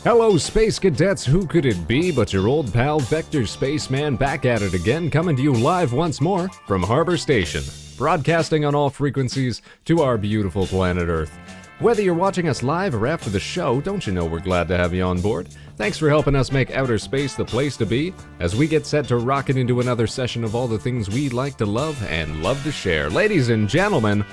Hello, Space Cadets, who could it be but your old pal Vector Spaceman back at it again, coming to you live once more from Harbor Station, broadcasting on all frequencies to our beautiful planet Earth. Whether you're watching us live or after the show, don't you know we're glad to have you on board? Thanks for helping us make outer space the place to be, as we get set to rocket into another session of all the things we like to love and love to share. Ladies and gentlemen,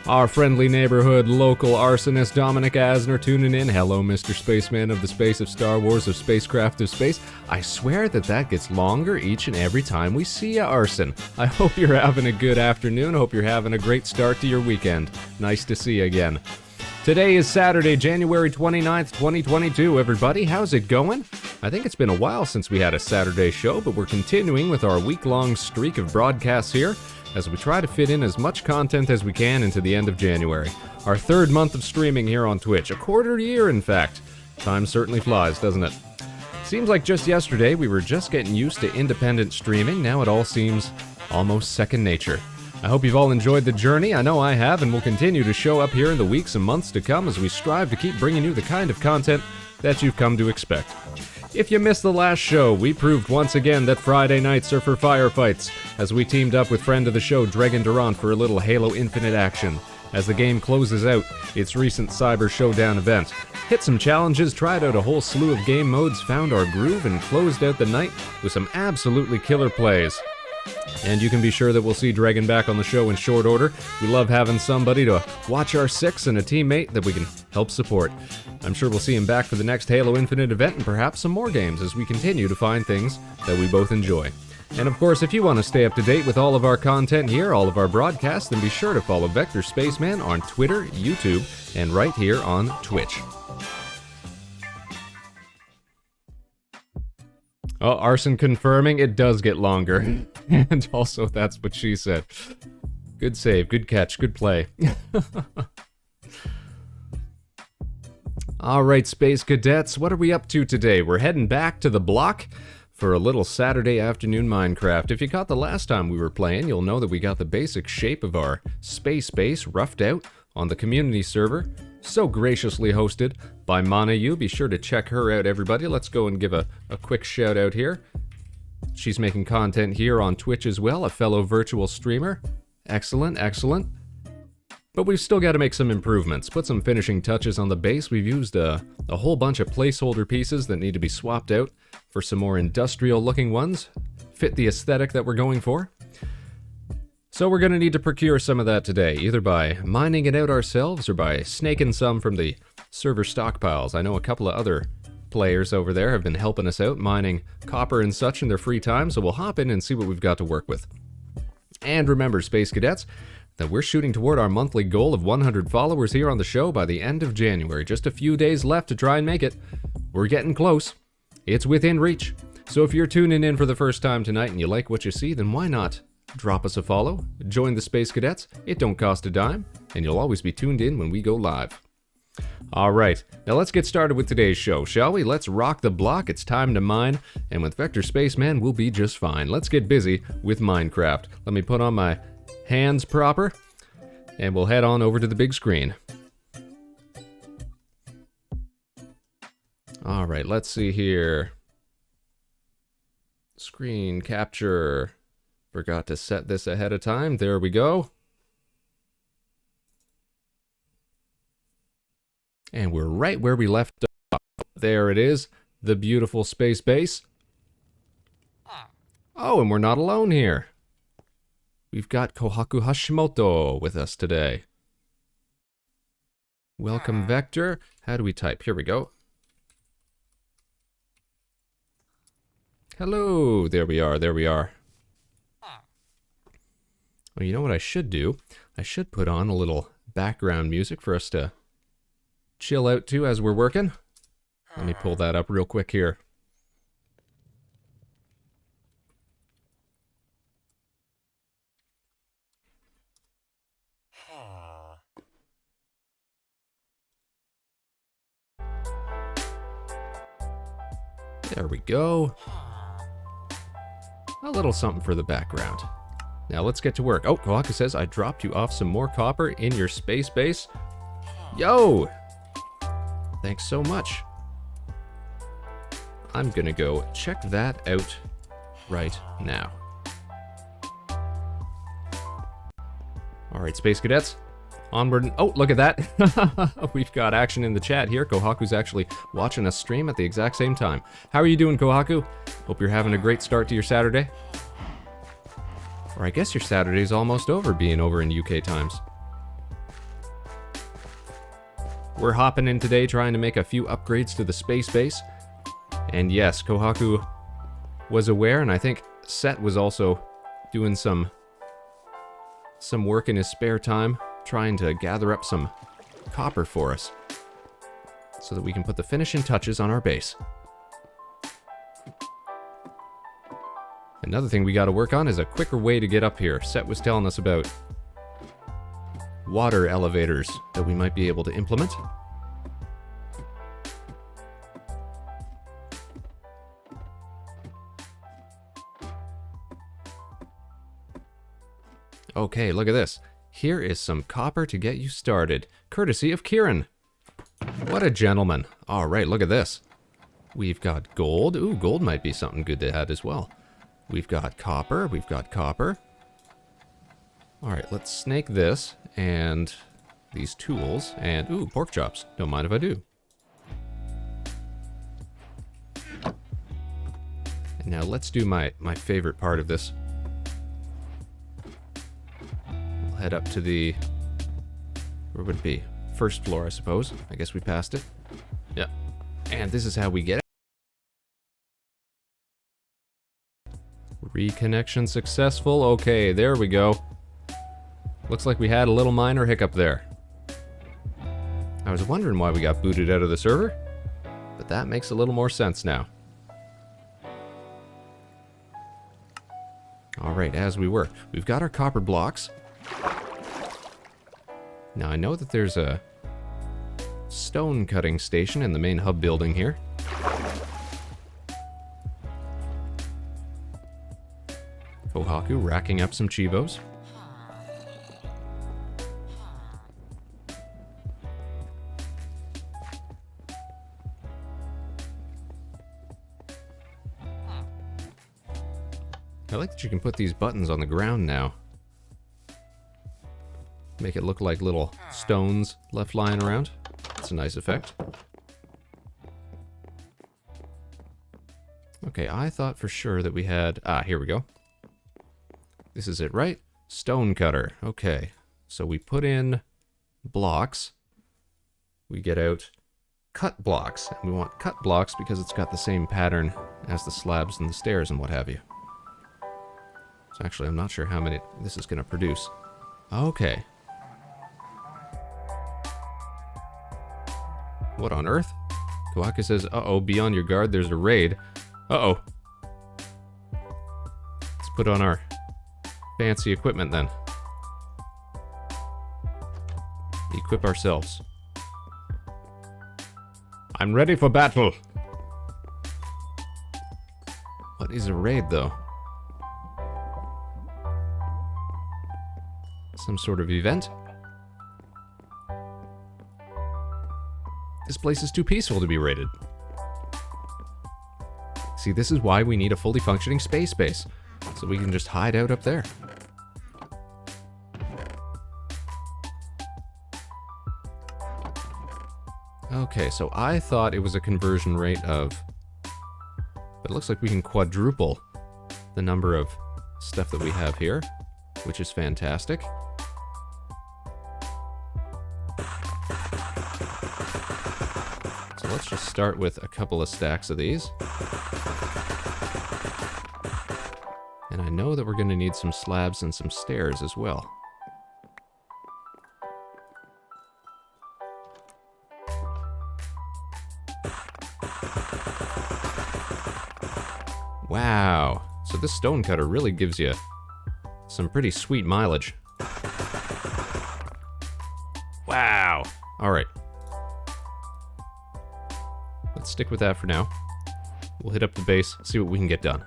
our friendly neighborhood local arsonist Dominic Asner tuning in. Hello, Mr. Spaceman of the space of Star Wars of Spacecraft of Space. I swear that gets longer each and every time we see ya, Arson. I hope you're having a good afternoon. Hope you're having a great start to your weekend. Nice to see you again. Today is Saturday, January 29th, 2022. Everybody, how's it going? I think it's been a while since we had a Saturday show, but we're continuing with our week-long streak of broadcasts here, as we try to fit in as much content as we can into the end of January. Our third month of streaming here on Twitch, a quarter year in fact. Time certainly flies, doesn't it? Seems like just yesterday we were just getting used to independent streaming, now it all seems almost second nature. I hope you've all enjoyed the journey, I know I have, and will continue to show up here in the weeks and months to come as we strive to keep bringing you the kind of content that you've come to expect. If you missed the last show, we proved once again that Friday nights are for firefights, as we teamed up with friend of the show Dragon Durant for a little Halo Infinite action, as the game closes out its recent Cyber Showdown event. Hit some challenges, tried out a whole slew of game modes, found our groove, and closed out the night with some absolutely killer plays. And you can be sure that we'll see Dragon back on the show in short order. We love having somebody to watch our six and a teammate that we can help support. I'm sure we'll see him back for the next Halo Infinite event and perhaps some more games as we continue to find things that we both enjoy. And of course, if you want to stay up to date with all of our content here, all of our broadcasts, then be sure to follow Vector Spaceman on Twitter, YouTube, and right here on Twitch. Oh, Arson confirming it does get longer. And also, that's what she said. Good save, good catch, good play. Alright, Space Cadets, what are we up to today? We're heading back to the block for a little Saturday afternoon Minecraft. If you caught the last time we were playing, you'll know that we got the basic shape of our space base roughed out on the community server, so graciously hosted by Manayu. Be sure to check her out, everybody. Let's go and give a quick shout out here. She's making content here on Twitch as well, a fellow virtual streamer. Excellent, excellent. But we've still got to make some improvements, put some finishing touches on the base. We've used a whole bunch of placeholder pieces that need to be swapped out for some more industrial looking ones, fit the aesthetic that we're going for. So we're going to need to procure some of that today, either by mining it out ourselves or by snaking some from the server stockpiles. I know a couple of other players over there have been helping us out, mining copper and such in their free time, so we'll hop in and see what we've got to work with. And remember, Space Cadets, that we're shooting toward our monthly goal of 100 followers here on the show by the end of January. Just a few days left to try and make it. We're getting close. It's within reach. So if you're tuning in for the first time tonight and you like what you see, then why not drop us a follow, join the Space Cadets. It don't cost a dime, and you'll always be tuned in when we go live. Alright, now let's get started with today's show, shall we? Let's rock the block, it's time to mine, and with Vector Spaceman we'll be just fine. Let's get busy with Minecraft. Let me put on my hands proper, and we'll head on over to the big screen. Alright, let's see here. Screen capture. Forgot to set this ahead of time. There we go. And we're right where we left off. There it is, the beautiful space base. Oh, and we're not alone here. We've got Kohaku Hashimoto with us today. Welcome, Vector. How do we type? Here we go. Hello. There we are. There we are. Well, you know what I should do? I should put on a little background music for us to chill out to as we're working. Let me pull that up real quick here. There we go. A little something for the background. Now let's get to work. Oh, Kohaku says, I dropped you off some more copper in your space base. Yo! Thanks so much. I'm gonna go check that out right now. Alright, Space Cadets. Onward. Oh, look at that. We've got action in the chat here. Kohaku's actually watching us stream at the exact same time. How are you doing, Kohaku? Hope you're having a great start to your Saturday. Or I guess your Saturday's almost over, being over in UK times. We're hopping in today trying to make a few upgrades to the space base. And yes, Kohaku was aware, and I think Set was also doing some work in his spare time, trying to gather up some copper for us, so that we can put the finishing touches on our base. Another thing we gotta work on is a quicker way to get up here. Set was telling us about water elevators that we might be able to implement. Okay, look at this. Here is some copper to get you started, courtesy of Kieran. What a gentleman. All right, look at this. We've got gold. Ooh, gold might be something good to add as well. We've got copper. We've got copper. All right, let's snake this and these tools. And, ooh, pork chops. Don't mind if I do. And now let's do my favorite part of this. We'll head up to the... where would it be? First floor, I suppose. I guess we passed it. Yep. And this is how we get it. Reconnection successful. Okay, there we go. Looks like we had a little minor hiccup there. I was wondering why we got booted out of the server, but that makes a little more sense now. Alright, as we were. We've got our copper blocks. Now I know that there's a stone cutting station in the main hub building here. Kohaku racking up some Chivos. I like that you can put these buttons on the ground now. Make it look like little stones left lying around. That's a nice effect. Okay, I thought for sure that we had... ah, here we go. This is it, right? Stone cutter. Okay. So we put in blocks. We get out cut blocks. And we want cut blocks because it's got the same pattern as the slabs and the stairs and what have you. So actually, I'm not sure how many this is going to produce. Okay. What on earth? Kohaku says, uh-oh, be on your guard, there's a raid. Uh-oh. Let's put on our fancy equipment then. Equip ourselves. I'm ready for battle. What is a raid, though? Some sort of event? This place is too peaceful to be raided. See, this is why we need a fully functioning space base, so we can just hide out up there. Okay, so I thought it was a conversion rate of... but it looks like we can quadruple the number of stuff that we have here, which is fantastic. So let's just start with a couple of stacks of these. And I know that we're going to need some slabs and some stairs as well. Wow. So this stone cutter really gives you some pretty sweet mileage. Wow. All right. Let's stick with that for now. We'll hit up the base, see what we can get done.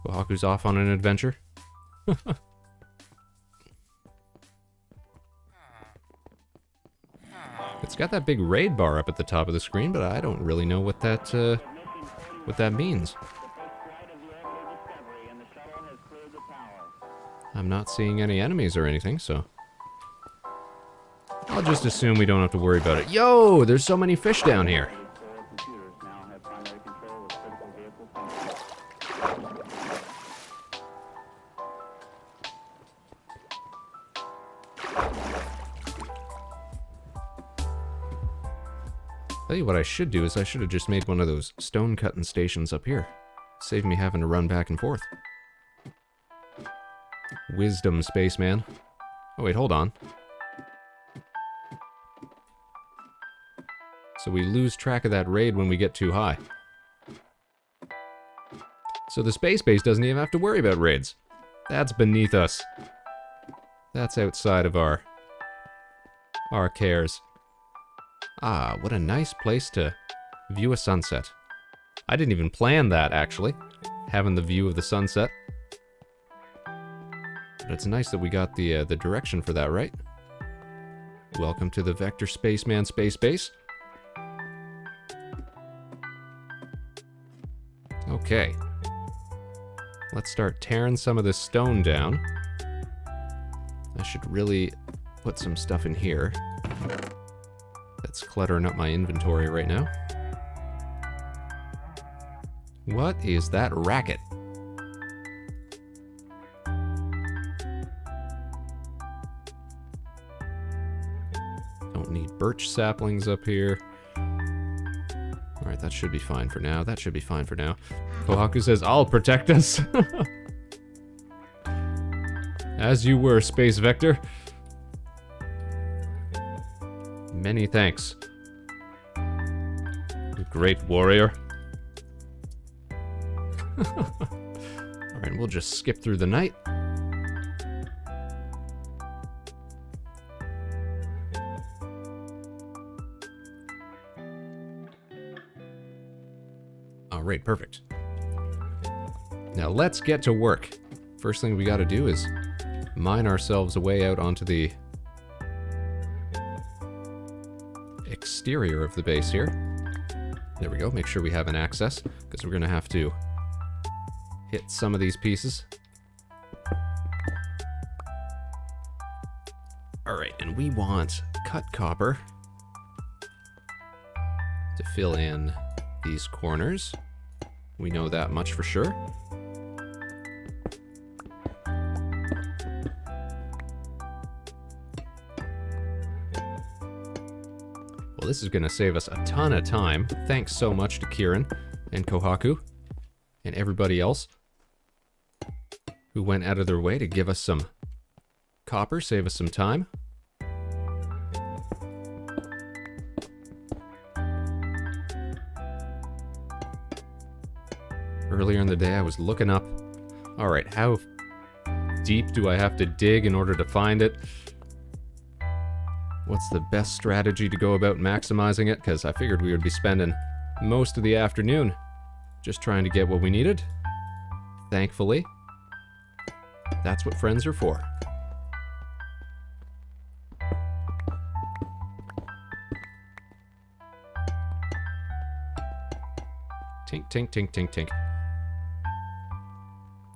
Kohaku's off on an adventure. It's got that big raid bar up at the top of the screen, but I don't really know what that means. I'm not seeing any enemies or anything, so I'll just assume we don't have to worry about it. Yo, there's so many fish down here. Tell you what I should do is I should have just made one of those stone cutting stations up here. Save me having to run back and forth. Wisdom, spaceman. Oh wait, hold on. So we lose track of that raid when we get too high. So the space base doesn't even have to worry about raids. That's beneath us. That's outside of our cares. Ah, what a nice place to view a sunset. I didn't even plan that, actually, having the view of the sunset. But it's nice that we got the direction for that, right? Welcome to the Vector Spaceman Space Base. Okay. Let's start tearing some of this stone down. I should really put some stuff in here. That's cluttering up my inventory right now. What is that racket? Don't need birch saplings up here. Alright, that should be fine for now. That should be fine for now. Kohaku says, I'll protect us. As you were, Space Vector. Many thanks. Great warrior. Alright, we'll just skip through the night. Alright, perfect. Now let's get to work. First thing we gotta do is mine ourselves a way out onto the exterior of the base here. There we go, make sure we have an access, because we're gonna have to hit some of these pieces. Alright, and we want cut copper to fill in these corners. We know that much for sure. Well, this is going to save us a ton of time. Thanks so much to Kieran and Kohaku and everybody else who went out of their way to give us some copper, save us some time. Earlier in the day, I was looking up, alright, how deep do I have to dig in order to find it? What's the best strategy to go about maximizing it? Because I figured we would be spending most of the afternoon just trying to get what we needed. Thankfully, that's what friends are for. Tink, tink, tink, tink, tink.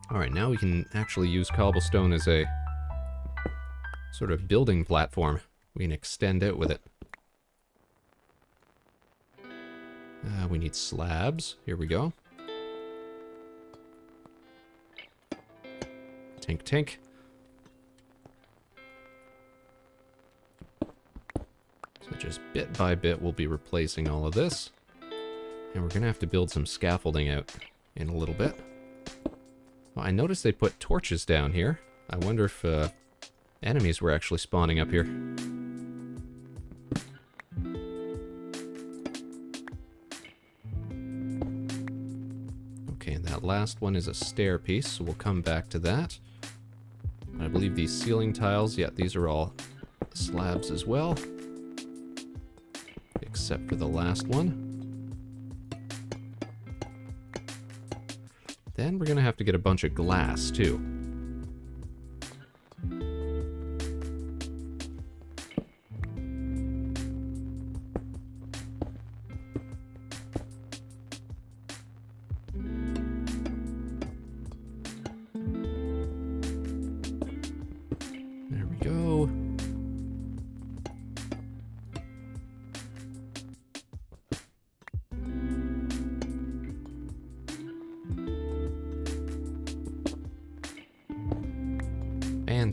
Alright, now we can actually use cobblestone as a sort of building platform. We can extend out with it. We need slabs. Here we go. Tink, tink. So just bit by bit, we'll be replacing all of this. And we're going to have to build some scaffolding out in a little bit. Well, I noticed they put torches down here. I wonder if enemies were actually spawning up here. Okay, and that last one is a stair piece, so we'll come back to that. I believe these ceiling tiles, yeah, these are all slabs as well. Except for the last one. Then we're gonna have to get a bunch of glass, too.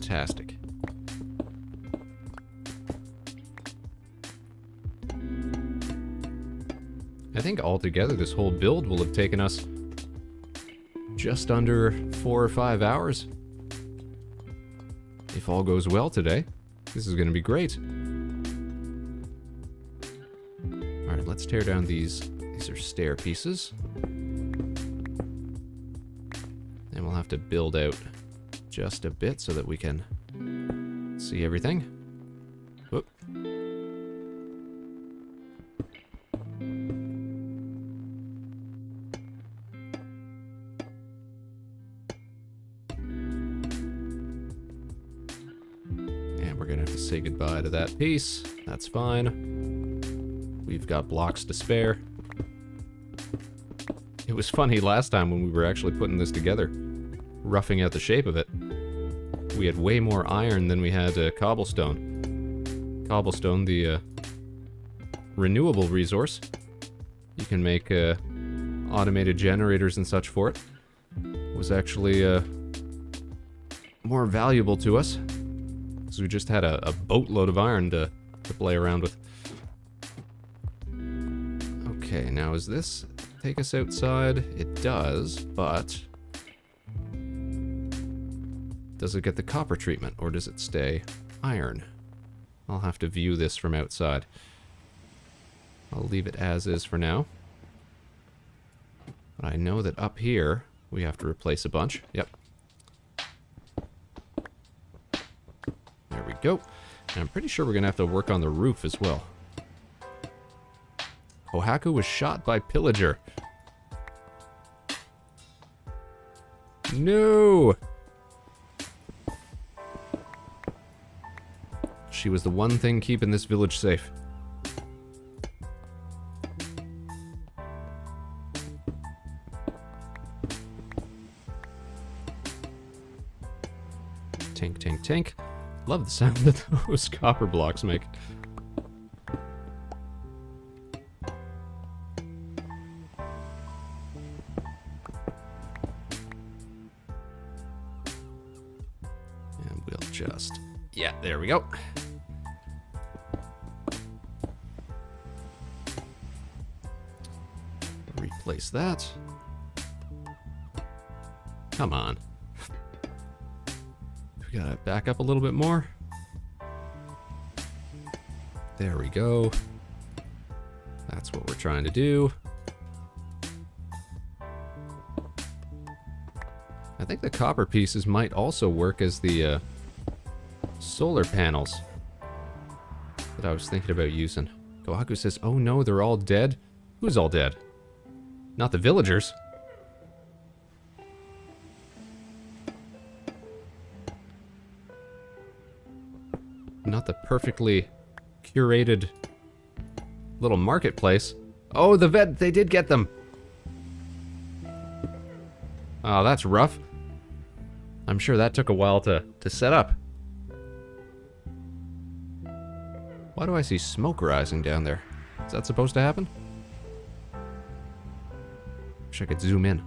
Fantastic. I think altogether this whole build will have taken us just under 4 or 5 hours. If all goes well today, this is going to be great. Alright, let's tear down these. These are stair pieces. And we'll have to build out just a bit so that we can see everything. Whoop. And we're gonna have to say goodbye to that piece. That's fine. We've got blocks to spare. It was funny last time when we were actually putting this together, roughing out the shape of it. We had way more iron than we had cobblestone. Cobblestone, the renewable resource. You can make automated generators and such for it. Was actually more valuable to us, because we just had a boatload of iron to play around with. Okay, now is this take us outside? It does, but does it get the copper treatment, or does it stay iron? I'll have to view this from outside. I'll leave it as is for now. But I know that up here, we have to replace a bunch. Yep. There we go. And I'm pretty sure we're going to have to work on the roof as well. Kohaku was shot by Pillager. No! She was the one thing keeping this village safe. Tink, tink, tink. Love the sound that those copper blocks make. And we'll just... yeah, there we go. Replace that. Come on. We gotta back up a little bit more. There we go. That's what we're trying to do. I think the copper pieces might also work as the solar panels that I was thinking about using. Kohaku says, oh no, they're all dead. Who's all dead? Not the villagers. Not the perfectly curated little marketplace. Oh, the vet, they did get them. Oh, that's rough. I'm sure that took a while to set up. Why do I see smoke rising down there? Is that supposed to happen? Wish I could zoom in.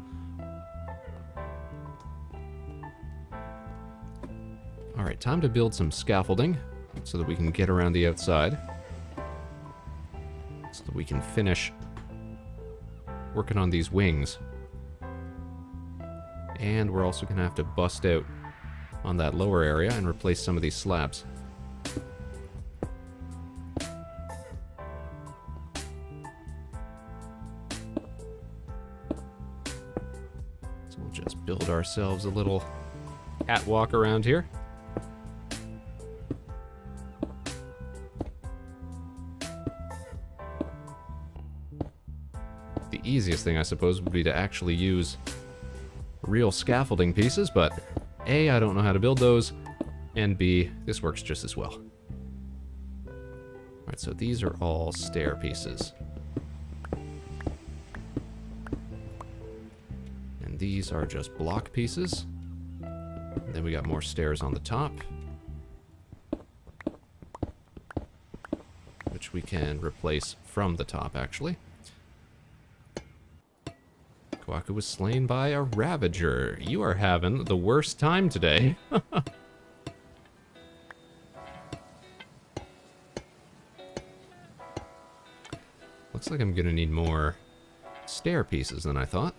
Alright, time to build some scaffolding so that we can get around the outside. So that we can finish working on these wings. And we're also going to have to bust out on that lower area and replace some of these slabs. So we'll just build ourselves a little catwalk around here. The easiest thing, I suppose, would be to actually use real scaffolding pieces, but A, I don't know how to build those, and B, this works just as well. Alright, so these are all stair pieces. And these are just block pieces. And then we got more stairs on the top, which we can replace from the top, actually. Kohaku was slain by a Ravager. You are having the worst time today. Looks like I'm gonna need more stair pieces than I thought.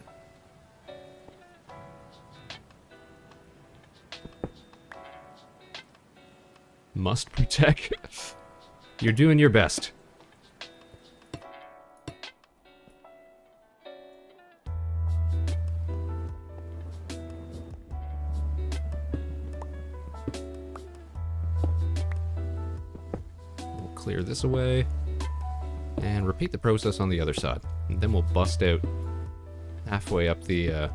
Must protect. You're doing your best. We'll clear this away. And repeat the process on the other side. And then we'll bust out halfway up the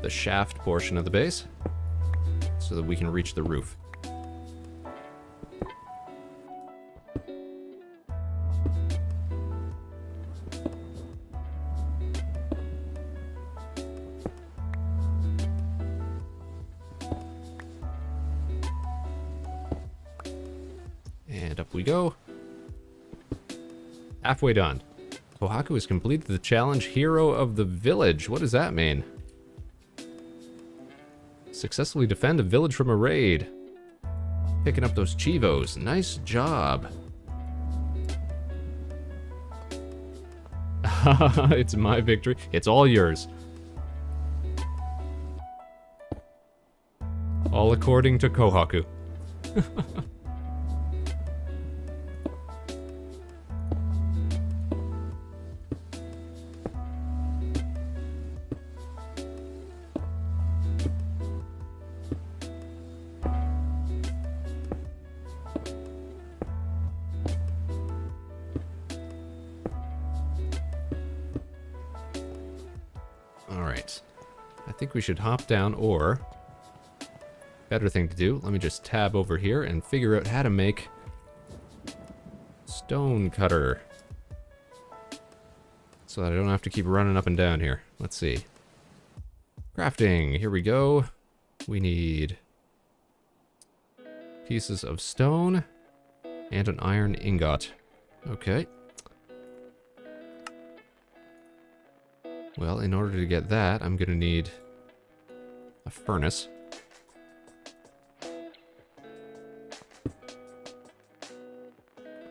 shaft portion of the base so that we can reach the roof. And up we go. Halfway done. Kohaku has completed the challenge Hero of the Village. What does that mean? Successfully defend a village from a raid. Picking up those chivos. Nice job. It's my victory. It's all yours. All according to Kohaku. Alright. I think we should hop down, or better thing to do, let me just tab over here and figure out how to make stone cutter so that I don't have to keep running up and down here. Let's see. Crafting, here we go. We need pieces of stone and an iron ingot. Okay. Well, in order to get that, I'm gonna need a furnace.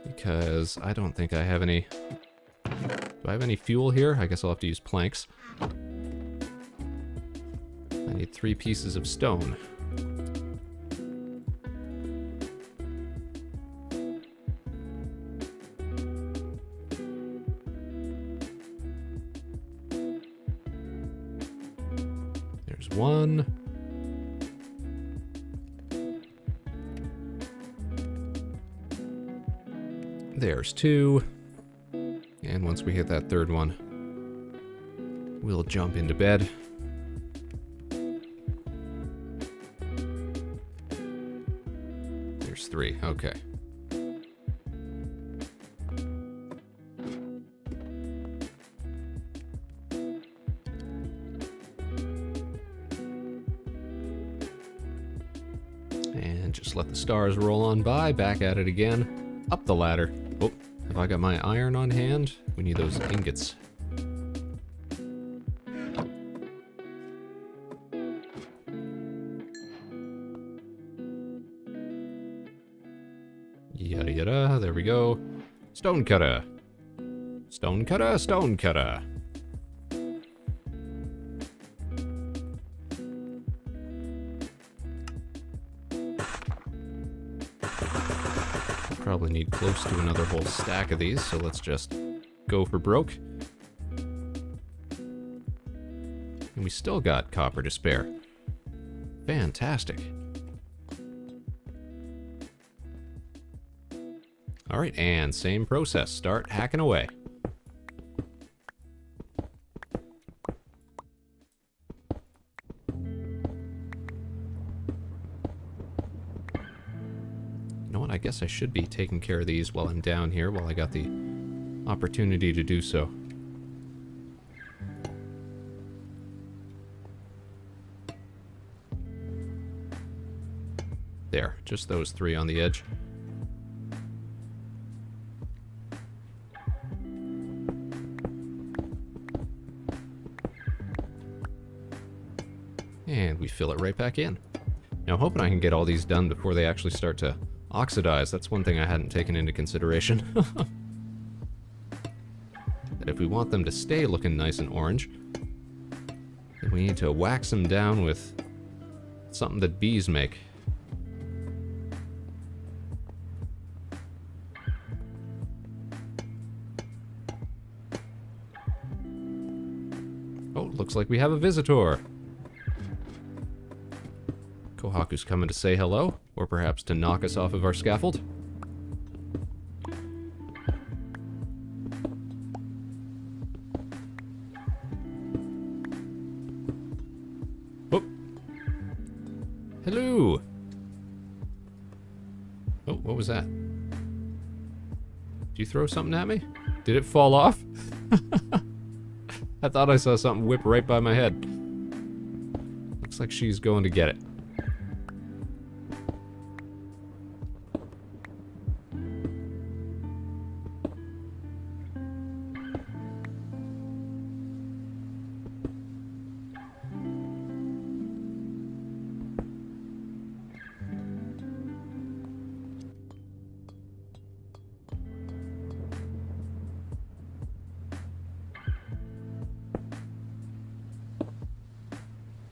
Because I don't think I have any... Do I have any fuel here? I guess I'll have to use planks. I need 3 pieces of stone. There's 1. There's 2. And once we hit that 3rd one, we'll jump into bed. There's 3. Okay. And just let the stars roll on by. Back at it again. Up the ladder. Oh, have I got my iron on hand? We need those ingots. Yada yada, there we go. Stone cutter. Stone cutter, stone cutter. Probably need close to another whole stack of these, so let's just go for broke. And we still got copper to spare. Fantastic. Alright, and same process. Start hacking away. I guess I should be taking care of these while I'm down here, while I got the opportunity to do so. There, just those 3 on the edge. And we fill it right back in. Now, I'm hoping I can get all these done before they actually start to oxidize. That's one thing I hadn't taken into consideration. But if we want them to stay looking nice and orange, then we need to wax them down with something that bees make. Oh, looks like we have a visitor. Kohaku's coming to say hello, or perhaps to knock us off of our scaffold. Oh. Hello. Oh, what was that? Did you throw something at me? Did it fall off? I thought I saw something whip right by my head. Looks like she's going to get it.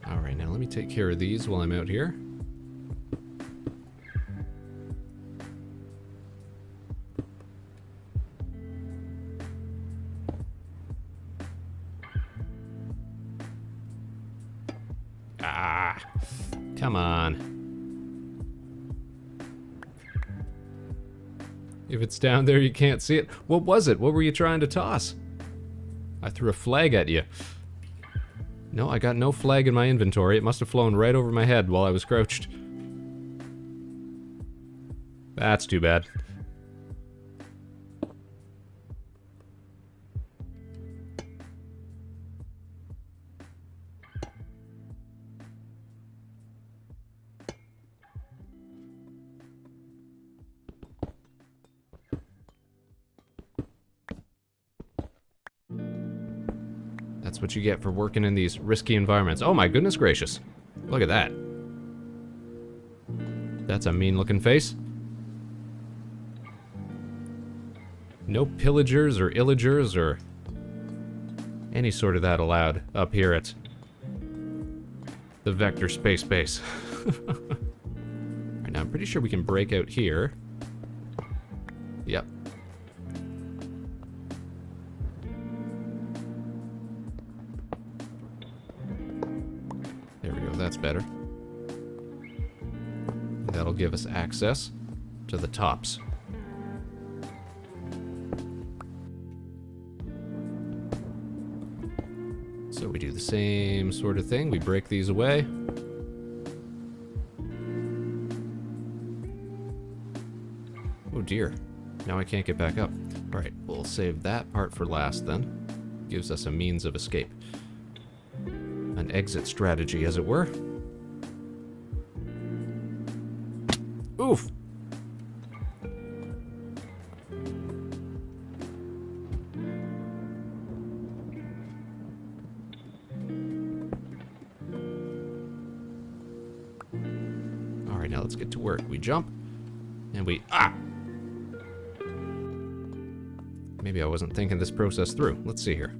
Alright, now let me take care of these while I'm out here. Ah, come on. If it's down there, you can't see it. What was it? What were you trying to toss? I threw a flag at you. No, I got no flag in my inventory. It must have flown right over my head while I was crouched. That's too bad. That's what you get for working in these risky environments. Oh my goodness gracious. Look at that. That's a mean looking face. No pillagers or illagers or any sort of that allowed up here at the Vector Space Base. Right now, I'm pretty sure we can break out here. Yep. There we go, that's better. That'll give us access to the tops. So we do the same sort of thing. We break these away. Oh dear. Now I can't get back up. Alright, we'll save that part for last then. Gives us a means of escape. An exit strategy, as it were. Oof! Alright, now let's get to work. We jump, and we... Ah! Maybe I wasn't thinking this process through. Let's see here.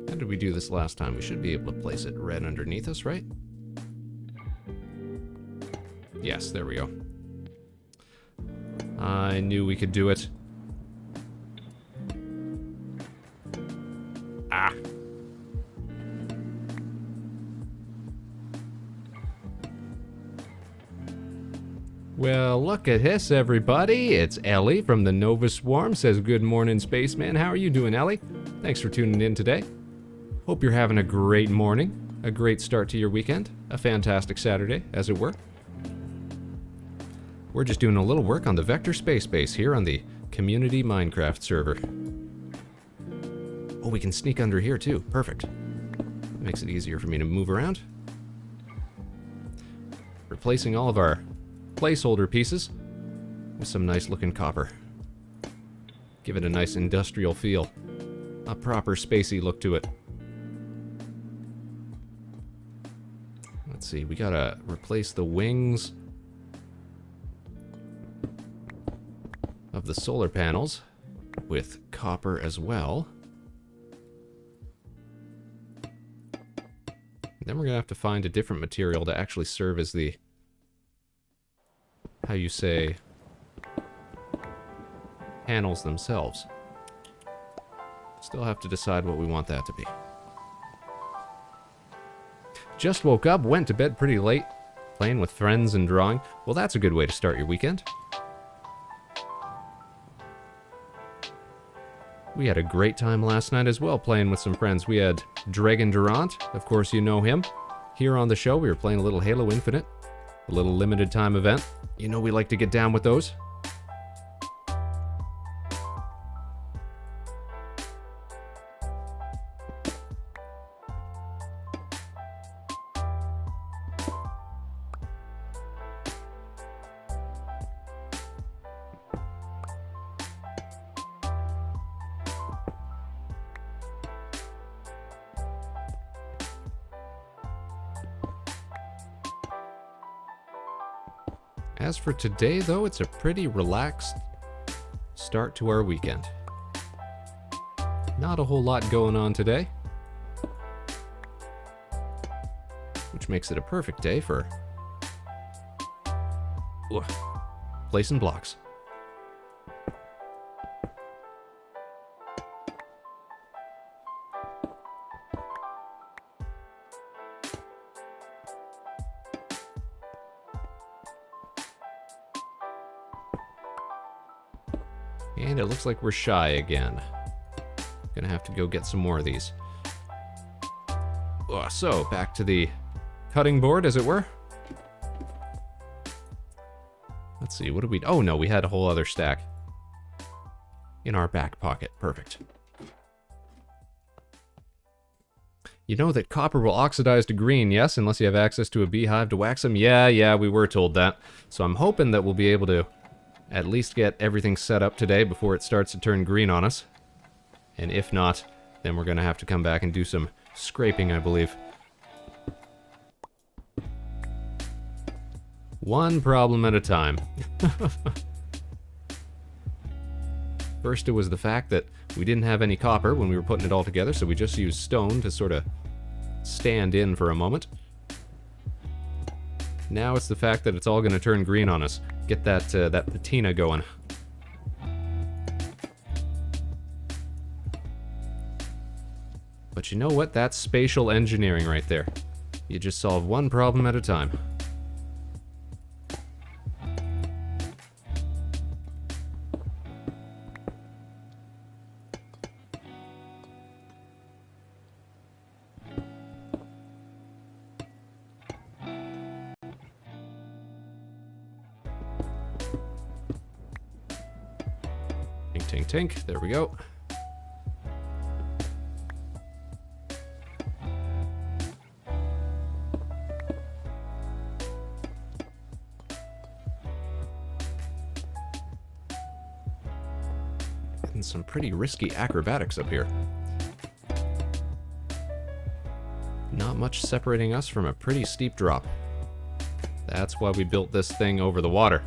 How did we do this last time? We should be able to place it right underneath us, right? Yes, there we go. I knew we could do it. Ah! Well, look at this, everybody. It's Ellie from the Nova Swarm. Says, good morning, Spaceman. How are you doing, Ellie? Thanks for tuning in today. Hope you're having a great morning, a great start to your weekend, a fantastic Saturday, as it were. We're just doing a little work on the Vector Space Base here on the Community Minecraft server. Oh, we can sneak under here too. Perfect. Makes it easier for me to move around. Replacing all of our placeholder pieces with some nice looking copper. Give it a nice industrial feel. A proper spacey look to it. Let's see, we gotta replace the wings of of the solar panels with copper as well. Then we're going to have to find a different material to actually serve as the, how you say, panels themselves. Still have to decide what we want that to be. Just woke up, went to bed pretty late, playing with friends and drawing. Well, that's a good way to start your weekend. We had a great time last night as well, playing with some friends. We had Dragon Durant, of course you know him. Here on the show, we were playing a little Halo Infinite, a little limited time event. You know we like to get down with those. As for today, though, it's a pretty relaxed start to our weekend. Not a whole lot going on today, which makes it a perfect day for placing blocks. And it looks like we're shy again. Gonna have to go get some more of these. So, back to the cutting board, as it were. Let's see, what did we... Oh, no, we had a whole other stack in our back pocket. Perfect. You know that copper will oxidize to green, yes? Unless you have access to a beehive to wax them? Yeah, we were told that. So I'm hoping that we'll be able to at least get everything set up today before it starts to turn green on us. And if not, then we're going to have to come back and do some scraping, I believe. One problem at a time. First, it was the fact that we didn't have any copper when we were putting it all together, so we just used stone to sort of stand in for a moment. Now it's the fact that it's all going to turn green on us. Get that that patina going. But you know what? That's spatial engineering right there. You just solve one problem at a time. Tink, tink, tink. There we go. Getting some pretty risky acrobatics up here. Not much separating us from a pretty steep drop. That's why we built this thing over the water.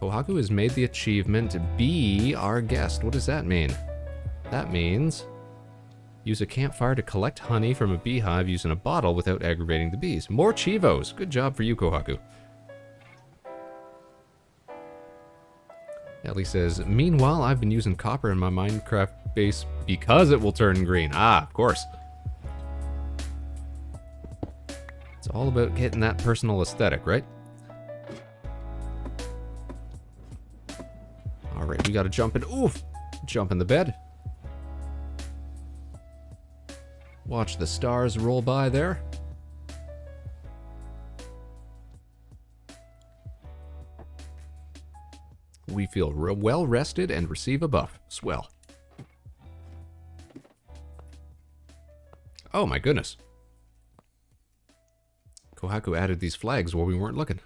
Kohaku has made the achievement be our guest. What does that mean? That means use a campfire to collect honey from a beehive using a bottle without aggravating the bees. More Chivos. Good job for you, Kohaku. Ellie says, meanwhile, I've been using copper in my Minecraft base because it will turn green. Ah, of course. It's all about getting that personal aesthetic, right? Alright, we gotta jump in. Oof! Jump in the bed. Watch the stars roll by there. We feel well rested and receive a buff. Swell. Oh my goodness. Kohaku added these flags while we weren't looking.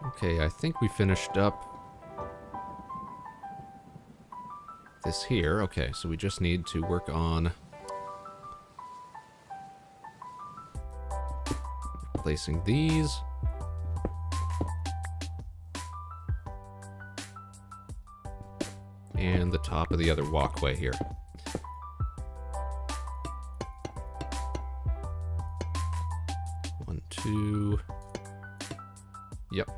Okay, I think we finished up this here. Okay, so we just need to work on replacing these. And the top of the other walkway here. One, two. Yep.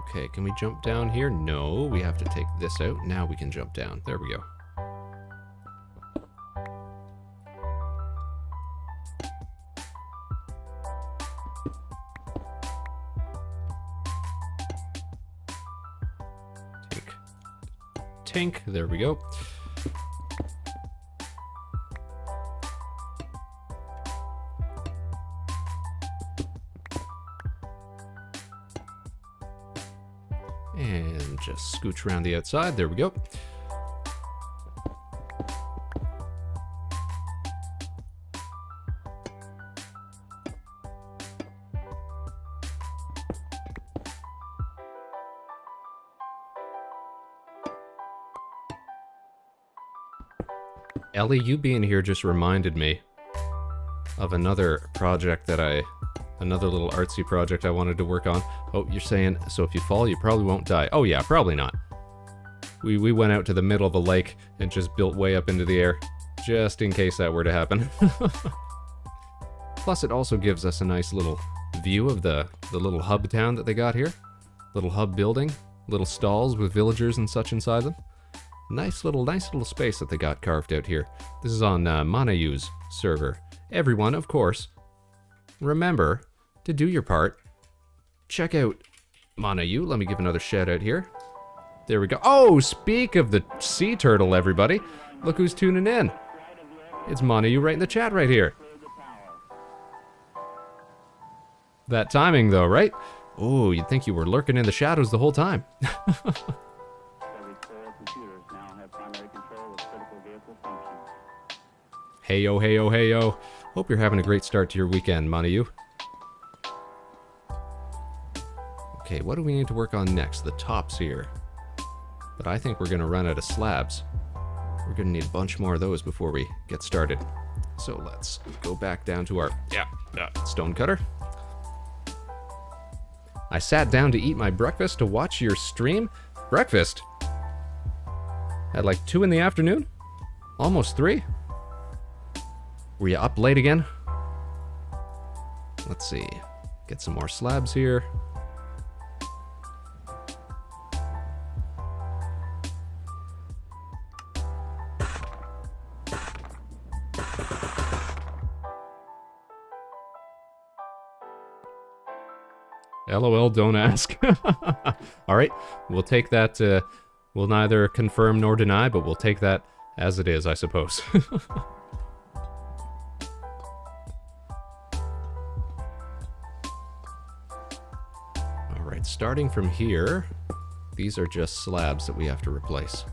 Okay, can we jump down here? No, we have to take this out. Now we can jump down. There we go. Tink. There we go. And just scooch around the outside. There we go. Ellie, you being here just reminded me of another project that another little artsy project I wanted to work on. Oh, you're saying, so if you fall, you probably won't die. Oh yeah, probably not. We went out to the middle of a lake and just built way up into the air, just in case that were to happen. Plus, it also gives us a nice little view of the little hub town that they got here. Little hub building, little stalls with villagers and such inside them. Nice little space that they got carved out here. This is on Manayu's server. Everyone, of course, remember to do your part. Check out Manayu. Let me give another shout out here. There we go. Oh, speak of the sea turtle, everybody. Look who's tuning in. It's Manayu right in the chat right here. That timing, though, right? Oh, you'd think you were lurking in the shadows the whole time. Heyo, heyo, heyo. Hope you're having a great start to your weekend, Manayu. Okay, what do we need to work on next? The tops here. But I think we're going to run out of slabs. We're going to need a bunch more of those before we get started. So let's go back down to our stone cutter. I sat down to eat my breakfast to watch your stream. Breakfast? At like 2 in the afternoon? Almost 3? Were you up late again? Let's see. Get some more slabs here. LOL, don't ask. All right, we'll take that. We'll neither confirm nor deny, but we'll take that as it is, I suppose. All right, starting from here, these are just slabs that we have to replace.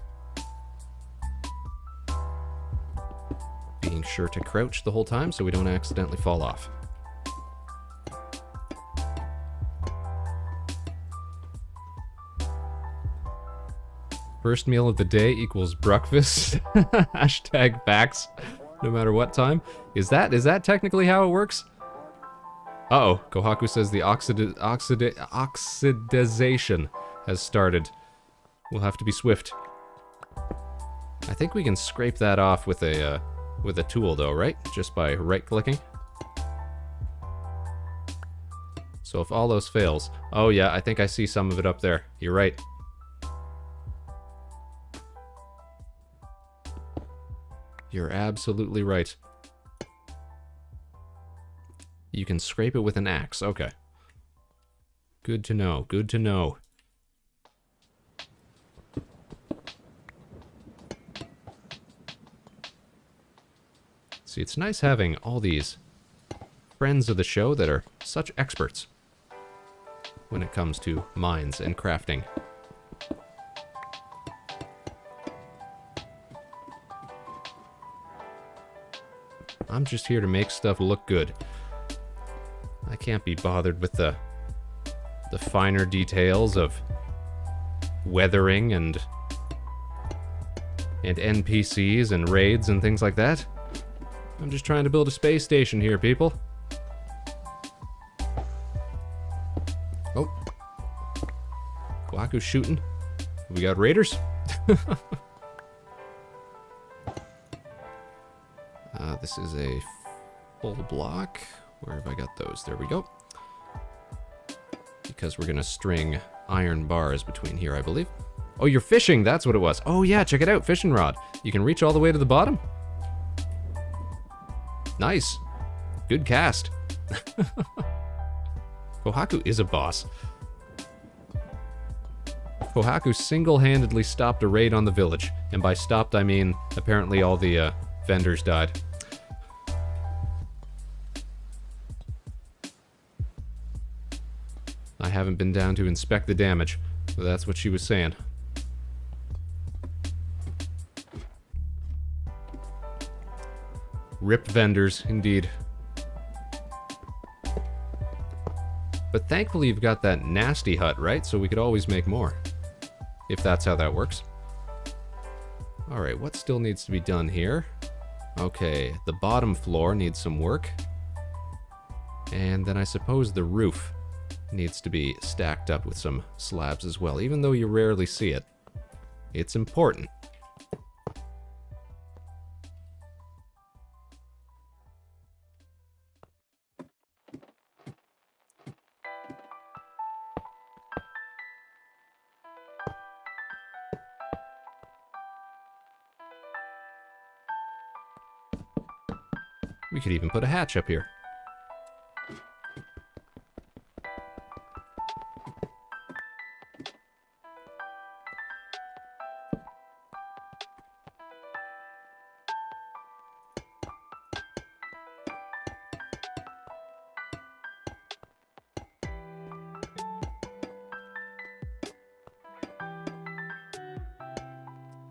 Being sure to crouch the whole time so we don't accidentally fall off. First meal of the day equals breakfast. Hashtag facts. No matter what time. Is that technically how it works? Uh-oh. Kohaku says the oxidization has started. We'll have to be swift. I think we can scrape that off with a tool though, right? Just by right-clicking. So if all those fails... Oh yeah, I think I see some of it up there. You're right. You're absolutely right. You can scrape it with an axe. Okay. Good to know. Good to know. See, it's nice having all these friends of the show that are such experts when it comes to mines and crafting. I'm just here to make stuff look good. I can't be bothered with the finer details of weathering and NPCs and raids and things like that. I'm just trying to build a space station here, people. Oh. Kohaku's shooting. We got raiders? This is a full block. Where have I got those? There we go. Because we're gonna string iron bars between here, I believe. Oh, you're fishing! That's what it was. Oh yeah, check it out, fishing rod. You can reach all the way to the bottom. Nice. Good cast. Kohaku is a boss. Kohaku single-handedly stopped a raid on the village. And by stopped, I mean apparently all the vendors died. I haven't been down to inspect the damage, but that's what she was saying. Rip vendors, indeed. But thankfully you've got that nasty hut, right? So we could always make more. If that's how that works. Alright, what still needs to be done here? Okay, the bottom floor needs some work. And then I suppose the roof needs to be stacked up with some slabs as well, even though you rarely see it. It's important. We could even put a hatch up here.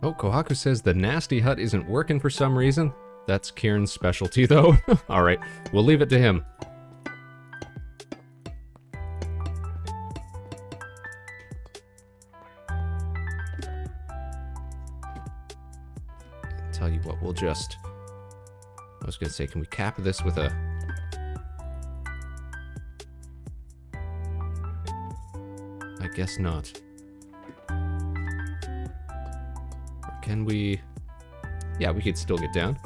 Oh, Kohaku says the nasty hut isn't working for some reason. That's Kieran's specialty, though. Alright, we'll leave it to him. Tell you what, we'll just... I was gonna say, can we cap this with a... I guess not. Or can we... Yeah, we could still get down.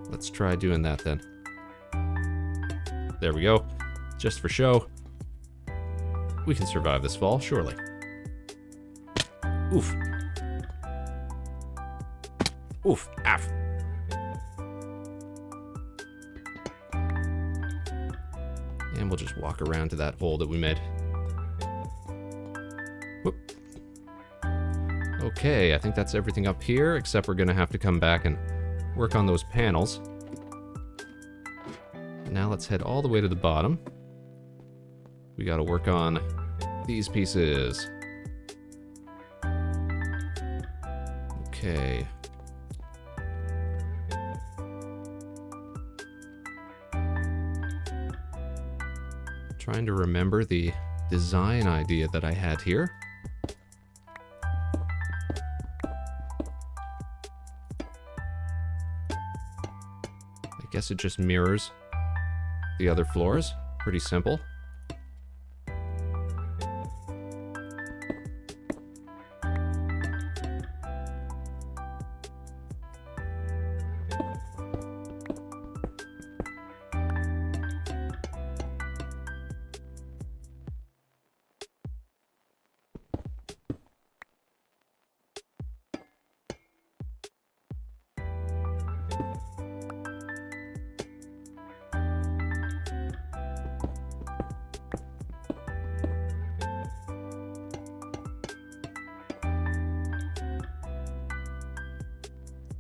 Let's try doing that then. There we go. Just for show. We can survive this fall, surely. Oof. Oof. Aff. And we'll just walk around to that hole that we made. Whoop. Okay, I think that's everything up here, except we're gonna have to come back and work on those panels. Now let's head all the way to the bottom. We gotta work on these pieces. Okay. Trying to remember the design idea that I had here. I guess it just mirrors the other floors. Pretty simple.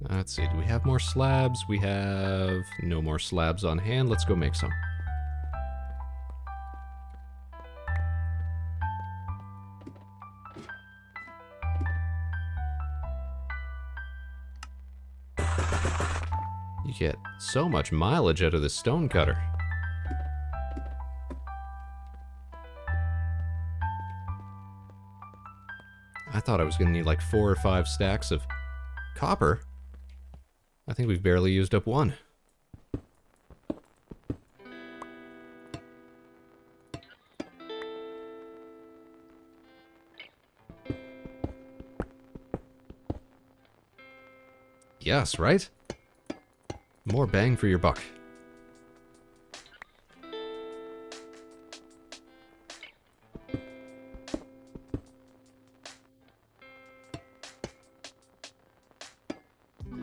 Let's see, do we have more slabs? We have no more slabs on hand. Let's go make some. You get so much mileage out of this stone cutter. I thought I was gonna need like 4 or 5 stacks of copper. I think we've barely used up one. Yes, right? More bang for your buck.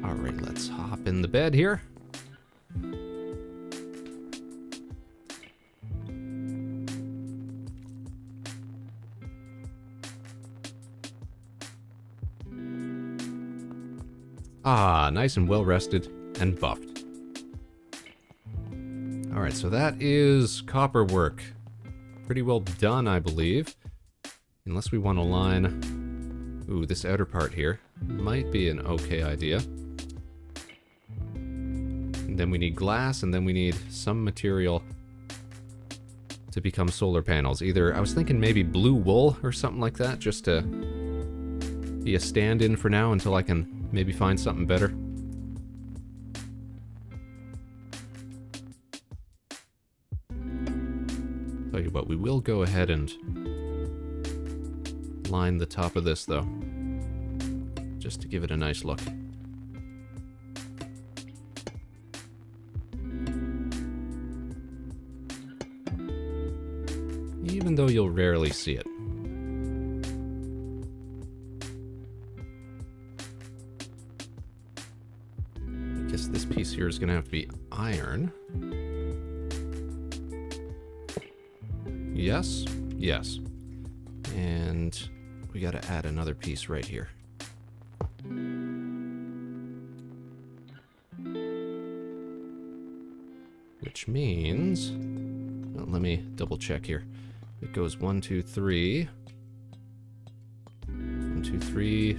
Alright, let's hop in the bed here. Ah, nice and well rested and buffed. Alright, so that is copper work. Pretty well done, I believe. Unless we want to line... Ooh, this outer part here might be an okay idea. And then we need glass, and then we need some material to become solar panels. Either, I was thinking maybe blue wool or something like that, just to be a stand-in for now until I can maybe find something better. Tell you what, we will go ahead and line the top of this, though, just to give it a nice look. Even though you'll rarely see it. I guess this piece here is going to have to be iron. Yes, yes. And we got to add another piece right here. Which means, well, let me double check here. It goes 1, 2, 3. 1, 2, 3.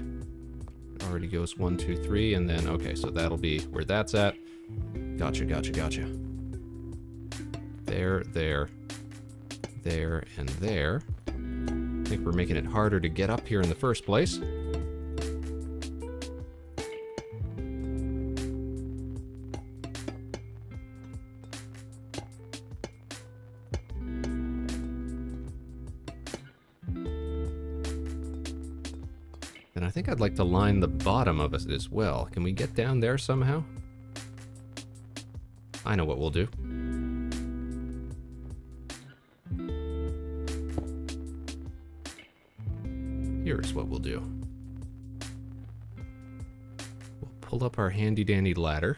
Already goes 1, 2, 3, and then, okay, so that'll be where that's at. Gotcha, gotcha, gotcha. There, there, there, and there. I think we're making it harder to get up here in the first place. And I think I'd like to line the bottom of it as well. Can we get down there somehow? I know what we'll do. Here's what we'll do. We'll pull up our handy-dandy ladder.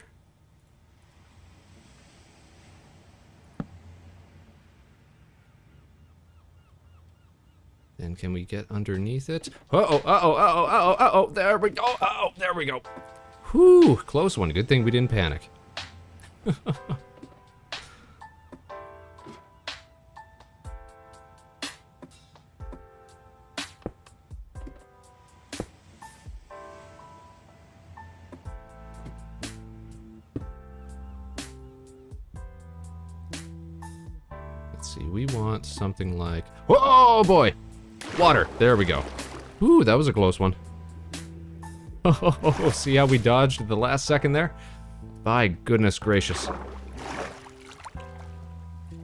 Then can we get underneath it? Uh-oh, uh-oh, uh-oh, uh-oh, uh-oh, there we go, uh-oh, there we go. Whew, close one. Good thing we didn't panic. Let's see, we want something like... Oh boy! Water! There we go. Ooh, that was a close one. Oh, see how we dodged at the last second there? By goodness gracious.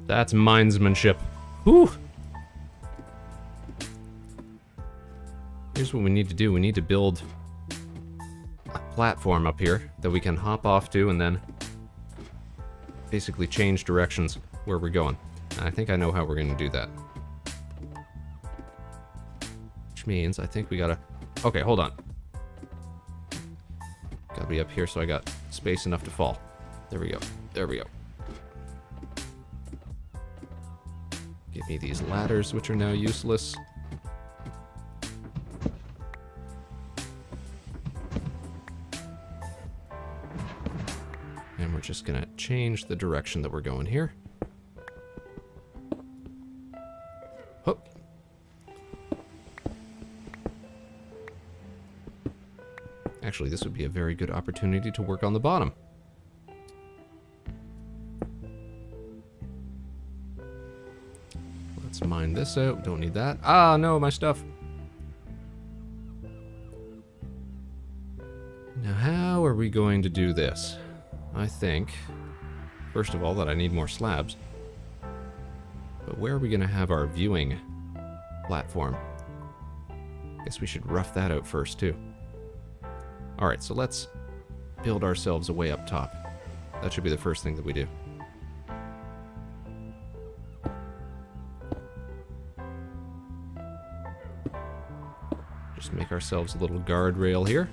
That's minesmanship. Whew! Here's what we need to do. We need to build a platform up here that we can hop off to and then basically change directions where we're going. And I think I know how we're going to do that. Which means I think we gotta... Okay, hold on. Gotta be up here so I got space enough to fall. There we go. There we go. Give me these ladders, which are now useless. And we're just gonna change the direction that we're going here. Hook. Actually, this would be a very good opportunity to work on the bottom. Let's mine this out. Don't need that. Ah, no, my stuff. Now, how are we going to do this? I think, first of all, that I need more slabs. But where are we going to have our viewing platform? Guess we should rough that out first, too. Alright, so let's build ourselves a way up top. That should be the first thing that we do. Just make ourselves a little guardrail here.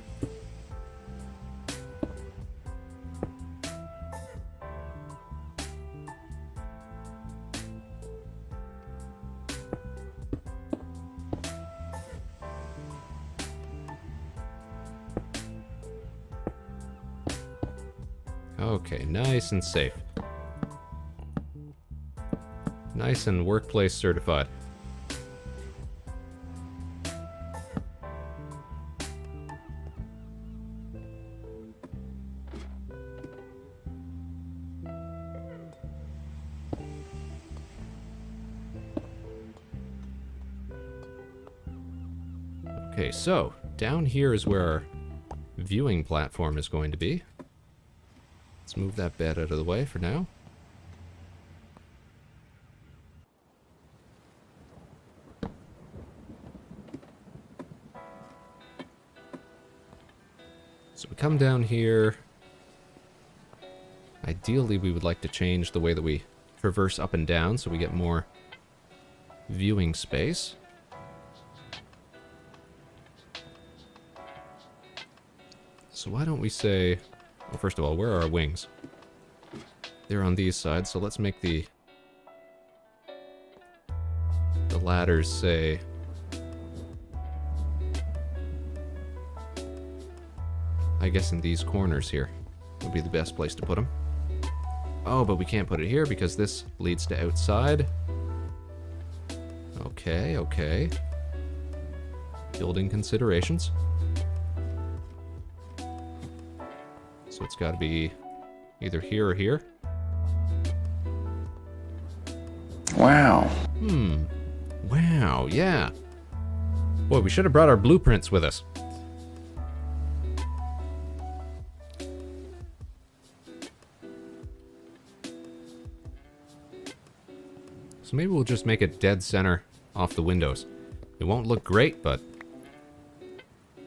Okay, nice and safe. Nice and workplace certified. Okay, so down here is where our viewing platform is going to be. Let's move that bed out of the way for now. So we come down here. Ideally, we would like to change the way that we traverse up and down so we get more viewing space. So why don't we say... Well, first of all, where are our wings? They're on these sides, so let's make the ladders say... I guess in these corners here would be the best place to put them. Oh, but we can't put it here because this leads to outside. Okay, okay. Building considerations. So it's got to be either here or here. Wow. Wow, yeah. Boy, we should have brought our blueprints with us. So maybe we'll just make it dead center off the windows. It won't look great, but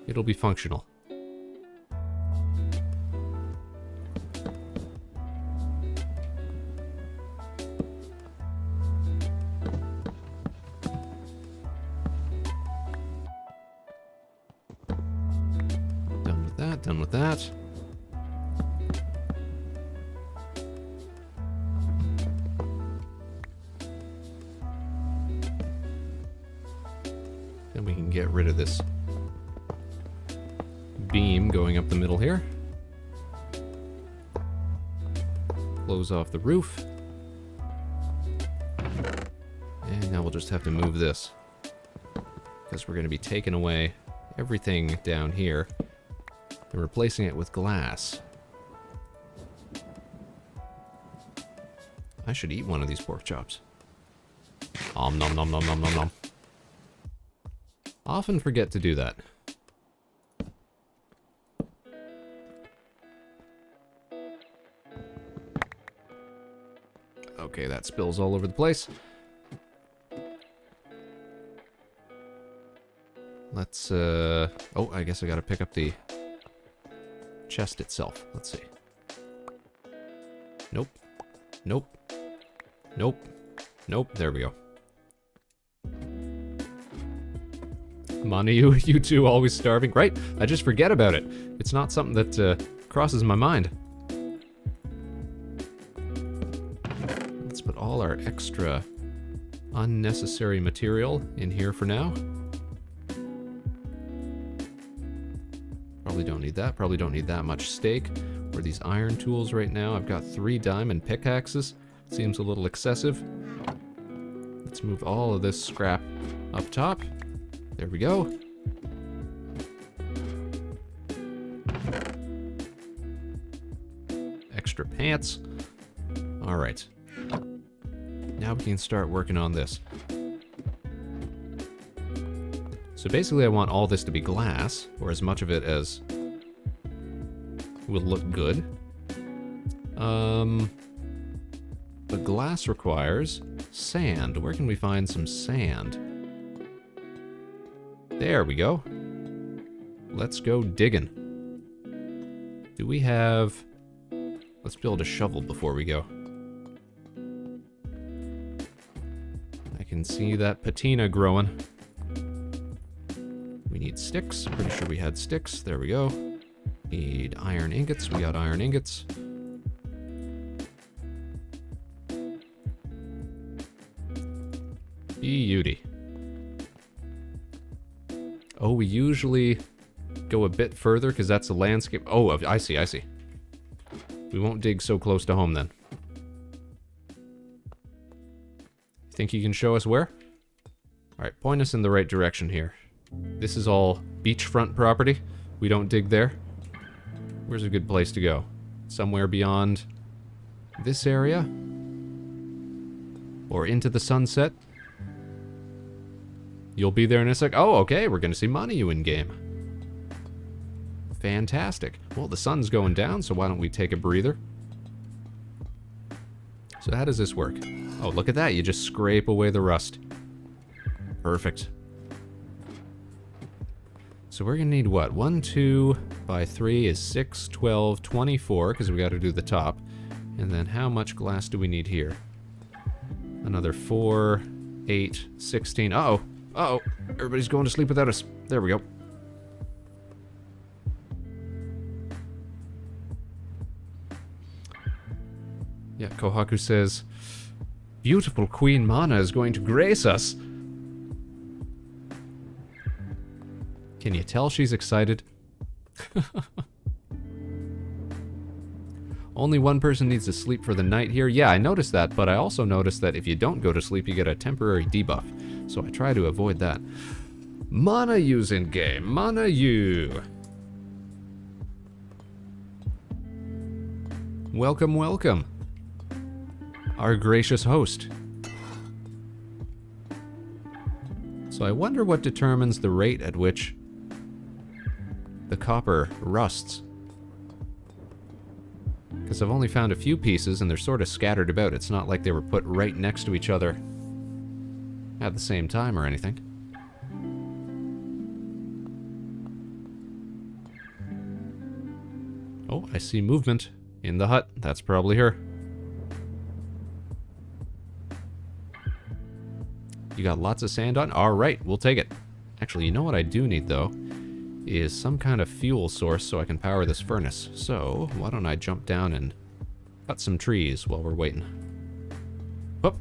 it'll be functional. Done with that. Then we can get rid of this beam going up the middle here. Close off the roof. And now we'll just have to move this, because we're going to be taking away everything down here and replacing it with glass. I should eat one of these pork chops. Nom nom nom nom nom nom nom. Often forget to do that. Okay, that spills all over the place. Let's, oh, I guess I gotta pick up the chest itself. Let's see. Nope. Nope. Nope. Nope. There we go. Come on, you two always starving, right? I just forget about it. It's not something that crosses my mind. Let's put all our extra unnecessary material in here for now. Probably don't need that. Probably don't need that much steak or these iron tools right now. I've got 3 diamond pickaxes. Seems a little excessive. Let's move all of this scrap up top. There we go. Extra pants. All right. Now we can start working on this. So basically I want all this to be glass, or as much of it as will look good. But glass requires sand. Where can we find some sand? There we go. Let's go digging. Do we have... Let's build a shovel before we go. I can see that patina growing. We need sticks. Pretty sure we had sticks. There we go. Need iron ingots. We got iron ingots. Beauty. Oh, we usually go a bit further because that's a landscape. Oh, I see, I see. We won't dig so close to home then. Think you can show us where? Alright, point us in the right direction here. This is all beachfront property. We don't dig there. Where's a good place to go? Somewhere beyond this area? Or into the sunset? You'll be there in a sec. Oh, okay, we're gonna see Manu in game. Fantastic. Well, the sun's going down, so why don't we take a breather? So how does this work? Oh, look at that. You just scrape away the rust. Perfect. So we're going to need what? 1, 2 by 3 is 6, 12, 24, because we got to do the top. And then how much glass do we need here? Another 4, 8, 16. Uh-oh. Uh-oh. Everybody's going to sleep without us. There we go. Yeah, Kohaku says, beautiful Queen Mana is going to grace us. Can you tell she's excited? Only one person needs to sleep for the night here. Yeah, I noticed that, but I also noticed that if you don't go to sleep, you get a temporary debuff. So I try to avoid that. Mana U's in game. Mana U. Welcome, welcome. Our gracious host. So I wonder what determines the rate at which the copper rusts. Because I've only found a few pieces and they're sort of scattered about. It's not like they were put right next to each other at the same time or anything. Oh, I see movement in the hut. That's probably her. You got lots of sand on? Alright, we'll take it. Actually, you know what I do need, though? Is some kind of fuel source so I can power this furnace. So, why don't I jump down and cut some trees while we're waiting. Whoop.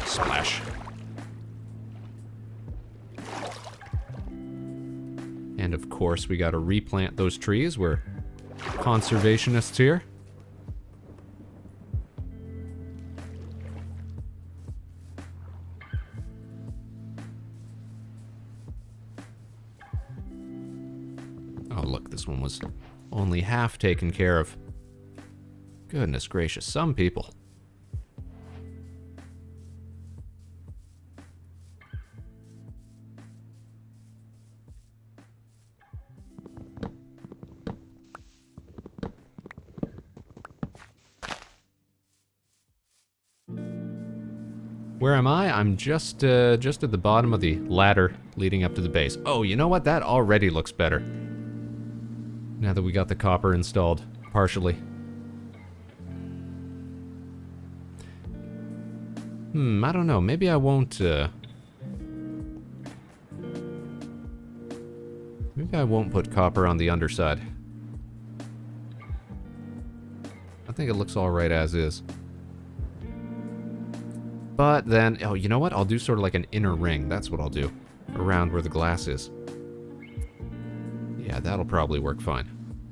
Splash. And of course, we gotta replant those trees. We're conservationists here. Oh, look, this one was only half taken care of. Goodness gracious, some people. Where am I? I'm just at the bottom of the ladder leading up to the base. Oh, you know what? That already looks better. Now that we got the copper installed, partially. I don't know. Maybe I won't, maybe I won't put copper on the underside. I think it looks alright as is. But then, oh, you know what? I'll do sort of like an inner ring. That's what I'll do. Around where the glass is. Yeah, that'll probably work fine.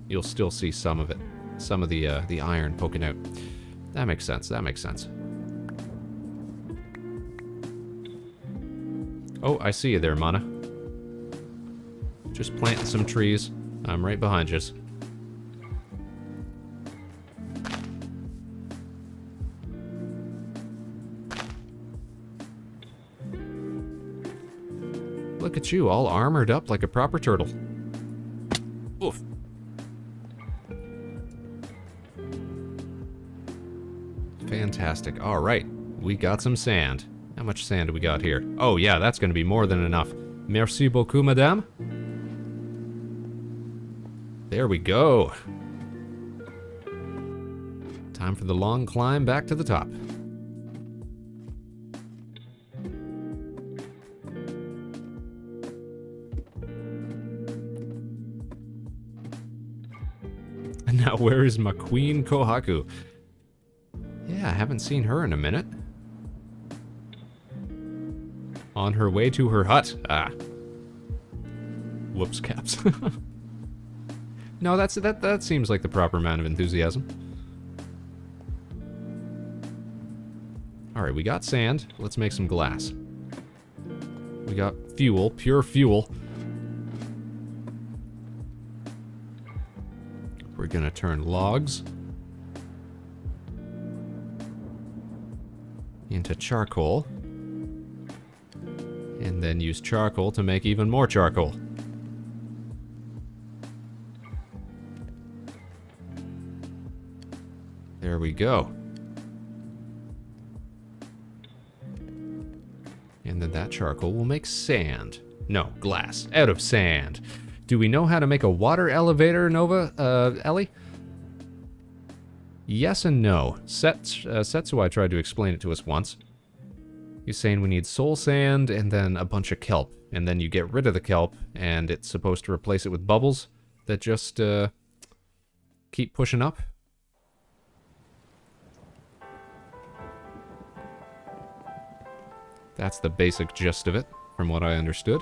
You'll still see some of it. Some of the iron poking out. That makes sense. That makes sense. Oh, I see you there, Mana. Just planting some trees. I'm right behind you. Look at you, all armored up like a proper turtle. Oof. Fantastic. All right, we got some sand. How much sand do we got here? Oh yeah, that's going to be more than enough. Merci beaucoup, madame. There we go. Time for the long climb back to the top. And now where is my queen Kohaku? Yeah, I haven't seen her in a minute. On her way to her hut. Ah. Whoops, caps. No, that seems like the proper amount of enthusiasm. Alright, we got sand. Let's make some glass. We got fuel, pure fuel. We're gonna turn logs into charcoal. And then use charcoal to make even more charcoal. There we go. And then that charcoal will make sand. No, glass. Out of sand. Do we know how to make a water elevator, Nova, Ellie? Yes and no. Setsuai tried to explain it to us once. He's saying we need soul sand and then a bunch of kelp. And then you get rid of the kelp, and it's supposed to replace it with bubbles that just keep pushing up. That's the basic gist of it, from what I understood.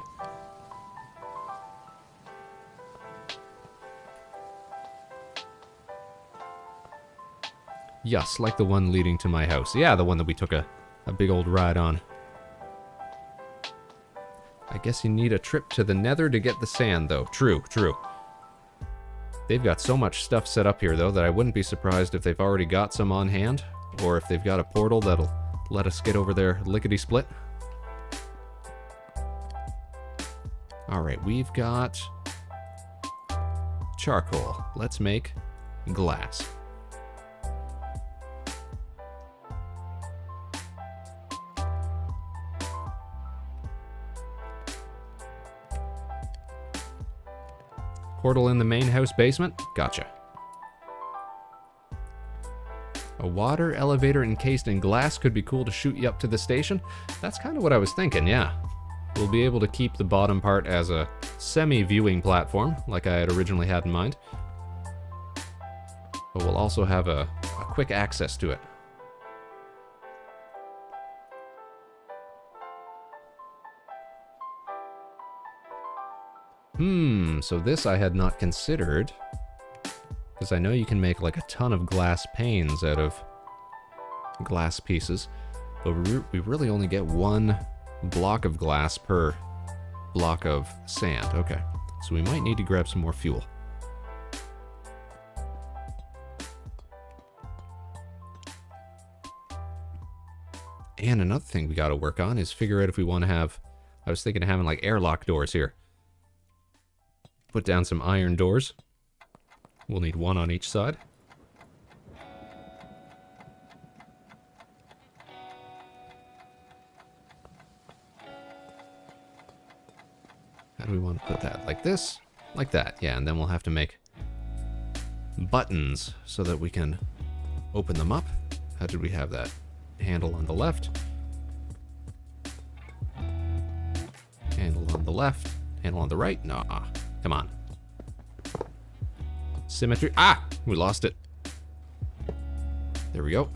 Yes, like the one leading to my house. Yeah, the one that we took a big old ride on. I guess you need a trip to the nether to get the sand, though. True, true. They've got so much stuff set up here, though, that I wouldn't be surprised if they've already got some on hand, or if they've got a portal that'll let us get over there lickety-split. Alright, we've got charcoal. Let's make glass. Portal in the main house basement? Gotcha. A water elevator encased in glass could be cool to shoot you up to the station. That's kind of what I was thinking, yeah. We'll be able to keep the bottom part as a semi-viewing platform, like I had originally had in mind. But we'll also have a quick access to it. So this I had not considered. Because I know you can make like a ton of glass panes out of glass pieces. But we really only get one block of glass per block of sand. Okay, so we might need to grab some more fuel. And another thing we gotta work on is figure out if we want to have... I was thinking of having like airlock doors here. Put down some iron doors. We'll need one on each side. How do we want to put that? Like this? Like that, yeah, and then we'll have to make buttons so that we can open them up. How did we have that? Handle on the left. Handle on the left. Handle on the right? Nah, come on. Symmetry. Ah! We lost it. There we go.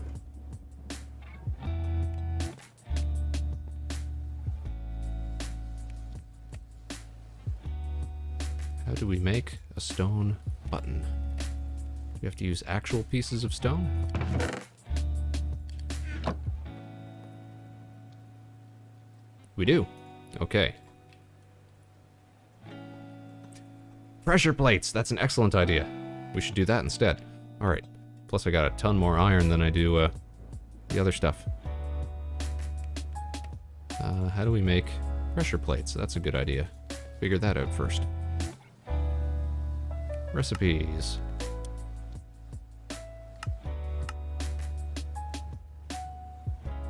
How do we make a stone button? We have to use actual pieces of stone? We do. Okay. Pressure plates! That's an excellent idea. We should do that instead. Alright. Plus I got a ton more iron than I do the other stuff. How do we make pressure plates? That's a good idea. Figure that out first. Recipes.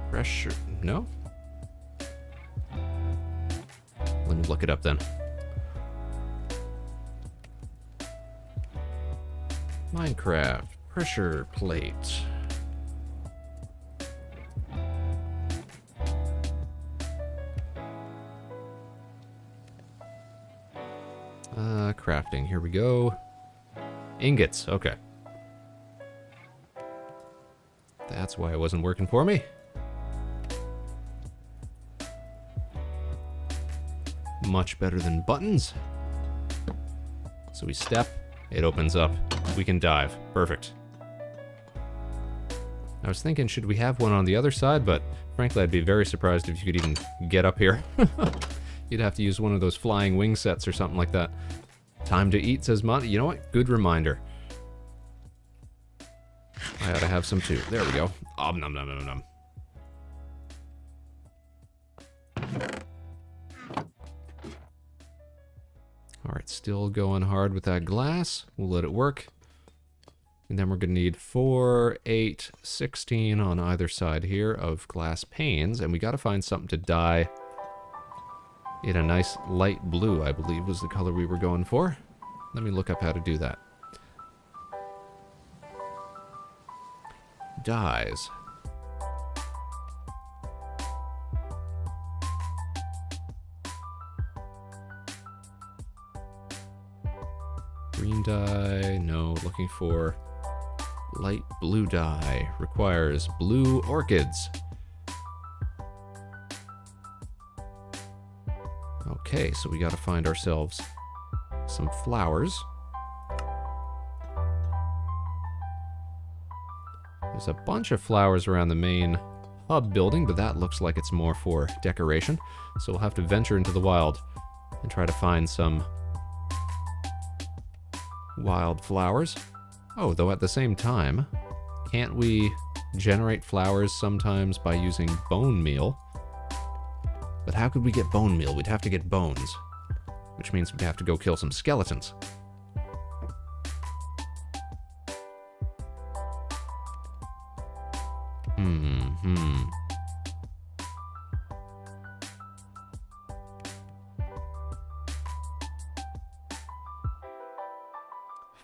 Pressure... no? Let me look it up then. Minecraft. Pressure plate. Crafting. Here we go. Ingots. Okay. That's why it wasn't working for me. Much better than buttons. So we step, it opens up, we can dive. Perfect. I was thinking, should we have one on the other side? But frankly, I'd be very surprised if you could even get up here. You'd have to use one of those flying wing sets or something like that. Time to eat, says Monty. You know what? Good reminder. I ought to have some too. There we go. Nom nom nom nom nom. Alright, still going hard with that glass. We'll let it work. And then we're going to need 4, 8, 16 on either side here of glass panes. And we got to find something to dye in a nice light blue, I believe was the color we were going for. Let me look up how to do that. Dyes. Green dye, no, looking for light blue dye. Requires blue orchids. Okay, so we gotta find ourselves some flowers. There's a bunch of flowers around the main hub building, but that looks like it's more for decoration. So we'll have to venture into the wild and try to find some wild flowers. Oh, though at the same time, can't we generate flowers sometimes by using bone meal? But how could we get bone meal? We'd have to get bones, which means we'd have to go kill some skeletons.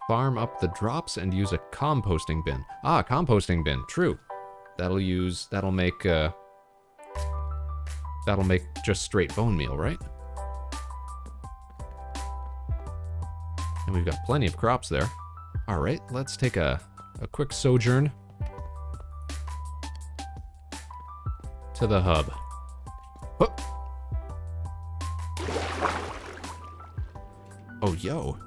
Farm up the drops and use a composting bin. Ah, composting bin. True. That'll make just straight bone meal, right? And we've got plenty of crops there. All right, let's take a quick sojourn to the hub. Oh, oh yo.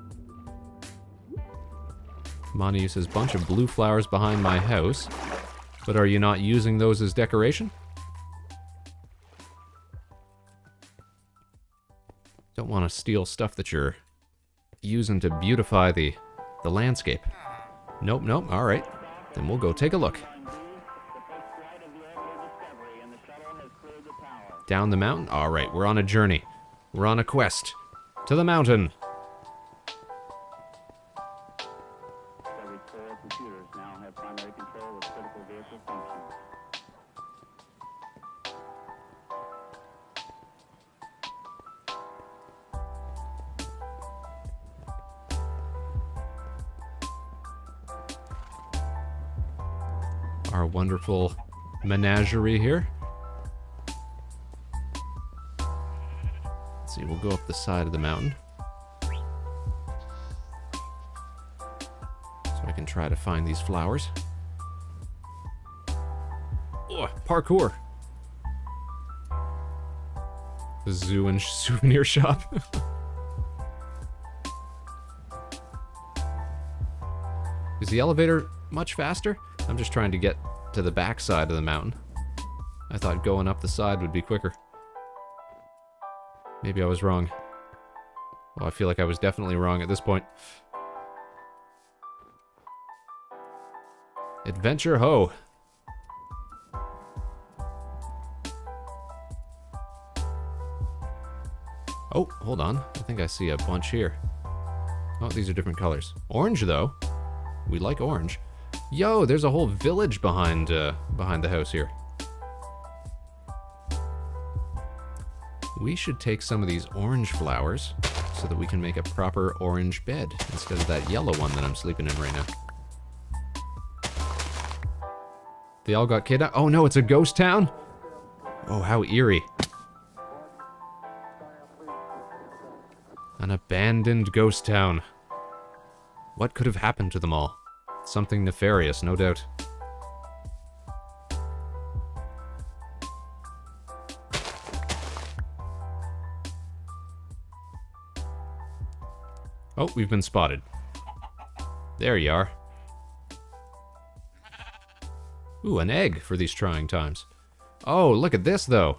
Monty says, bunch of blue flowers behind my house. But are you not using those as decoration? Don't want to steal stuff that you're using to beautify the landscape. Nope, nope, alright. Then we'll go take a look. Down the mountain? Alright, we're on a journey. We're on a quest. To the mountain. Our wonderful menagerie here. Let's see, we'll go up the side of the mountain. So I can try to find these flowers. Oh, parkour! The zoo and souvenir shop. Is the elevator much faster? I'm just trying to get to the back side of the mountain. I thought going up the side would be quicker. Maybe I was wrong. Well, I feel like I was definitely wrong at this point. Adventure ho! Oh, hold on. I think I see a bunch here. Oh, these are different colors. Orange, though. We like orange. Yo, there's a whole village behind the house here. We should take some of these orange flowers so that we can make a proper orange bed instead of that yellow one that I'm sleeping in right now. They all got kidnapped. Oh no, it's a ghost town? Oh, how eerie. An abandoned ghost town. What could have happened to them all? Something nefarious, no doubt. Oh, we've been spotted. There you are. Ooh, an egg for these trying times. Oh, look at this, though.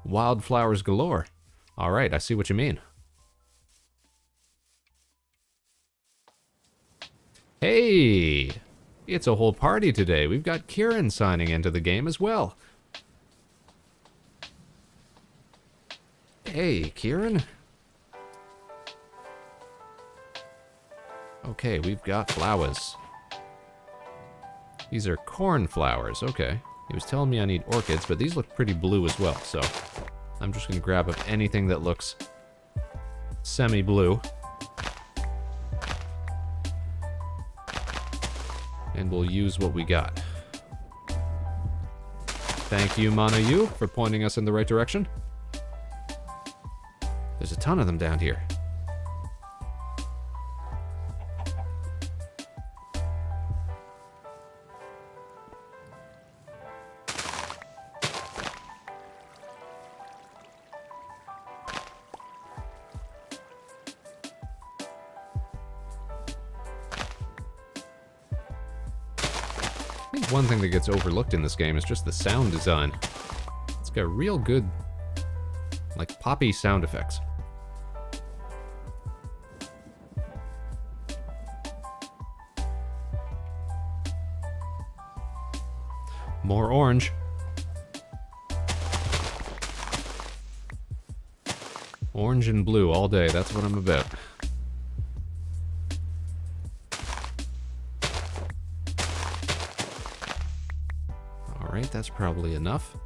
Wildflowers galore. Alright, I see what you mean. Hey! It's a whole party today. We've got Kieran signing into the game as well. Hey, Kieran. Okay, we've got flowers. These are cornflowers, okay. He was telling me I need orchids, but these look pretty blue as well, so I'm just gonna grab up anything that looks semi-blue. And we'll use what we got. Thank you, Mana Yu, for pointing us in the right direction. There's a ton of them down here. I think one thing that gets overlooked in this game is just the sound design. It's got real good, like, poppy sound effects. More orange. Orange and blue all day, that's what I'm about. Alright, that's probably enough.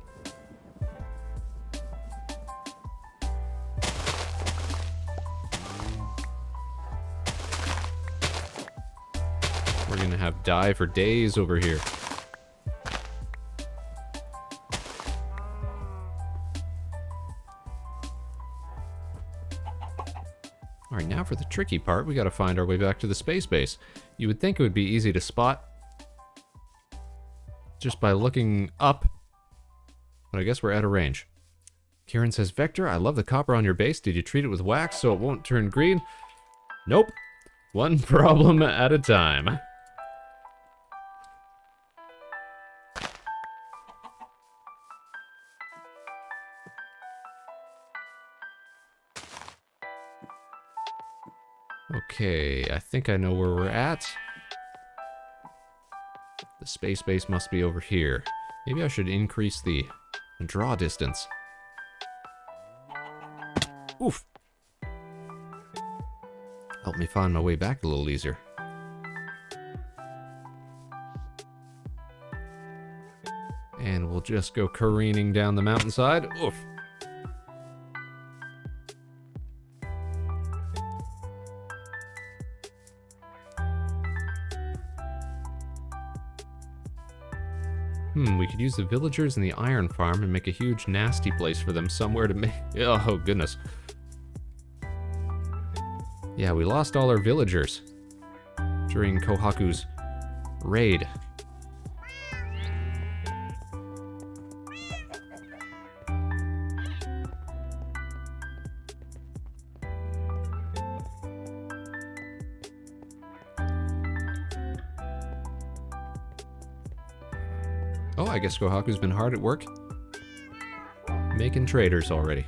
We're gonna have dye for days over here. Alright, now for the tricky part, we gotta find our way back to the space base. You would think it would be easy to spot just by looking up, but I guess we're out of range. Kieran says, Vector, I love the copper on your base. Did you treat it with wax so it won't turn green? Nope. One problem at a time. Okay, I think I know where we're at. The space base must be over here. Maybe I should increase the draw distance. Oof! Help me find my way back a little easier. And we'll just go careening down the mountainside. Oof! We could use the villagers in the iron farm and make a huge nasty place for them somewhere to make... Oh, goodness. Yeah, we lost all our villagers during Kohaku's raid. Oh, I guess Kohaku's been hard at work making traders already.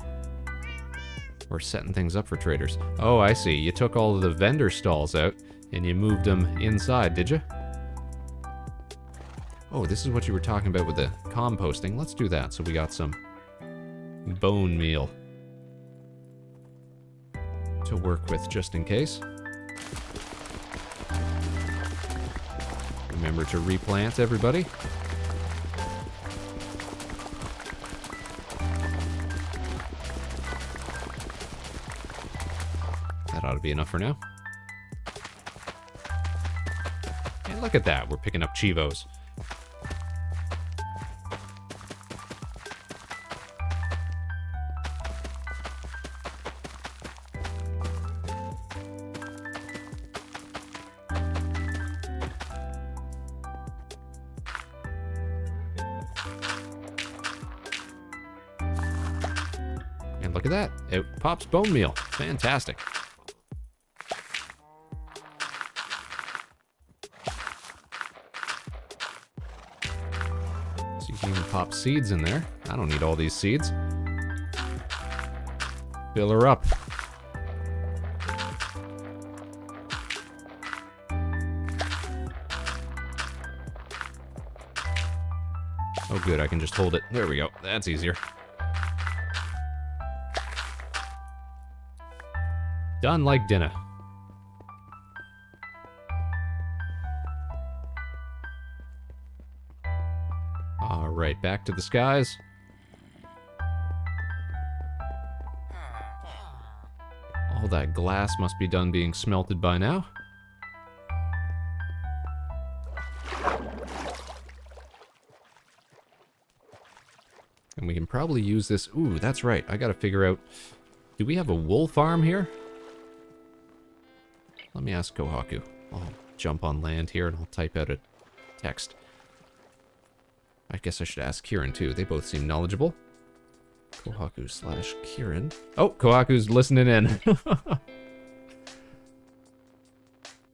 Or setting things up for traders. Oh, I see. You took all of the vendor stalls out and you moved them inside, did you? Oh, this is what you were talking about with the composting. Let's do that so we got some bone meal to work with just in case. Remember to replant, everybody. Ought to be enough for now. And look at that, we're picking up Chivos. Look at that. It pops bone meal. Fantastic. So you can even pop seeds in there. I don't need all these seeds. Fill her up. Oh good, I can just hold it. There we go. That's easier. Done like dinner. Alright, back to the skies. All that glass must be done being smelted by now. And we can probably use this... Ooh, that's right. I gotta figure out... Do we have a wool farm here? Let me ask Kohaku. I'll jump on land here and I'll type out a text. I guess I should ask Kieran too. They both seem knowledgeable. Kohaku/Kieran. Oh, Kohaku's listening in.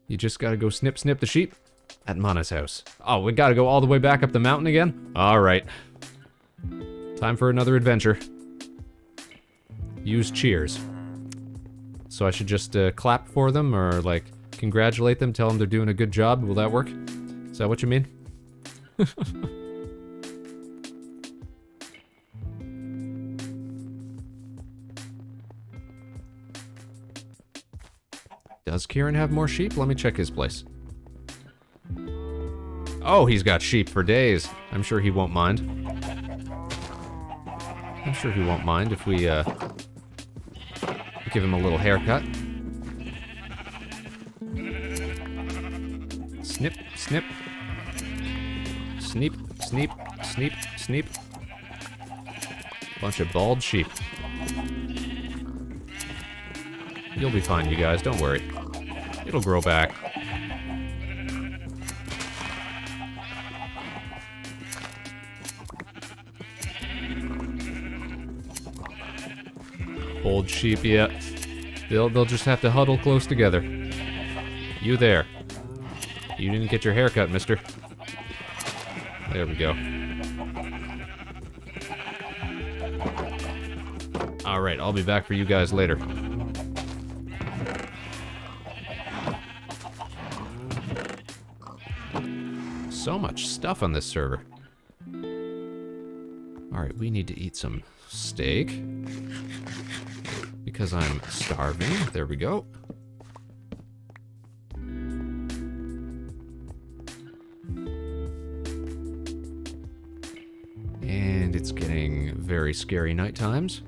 You just gotta go snip the sheep at Mana's house. Oh, we gotta go all the way back up the mountain again? Alright. Time for another adventure. Use cheers. So I should just clap for them or like congratulate them, tell them they're doing a good job. Will that work? Is that what you mean? Does Kieran have more sheep? Let me check his place. Oh, he's got sheep for days. I'm sure he won't mind. I'm sure he won't mind if we give him a little haircut. Snip, snip. Sneep, sneep, sneep, sneep. Bunch of bald sheep. You'll be fine, you guys. Don't worry. It'll grow back. Old sheep, yeah. They'll just have to huddle close together. You there. You didn't get your haircut, mister. There we go. Alright, I'll be back for you guys later. So much stuff on this server. Alright, we need to eat some steak. Because I'm starving. There we go. And it's getting very scary night times.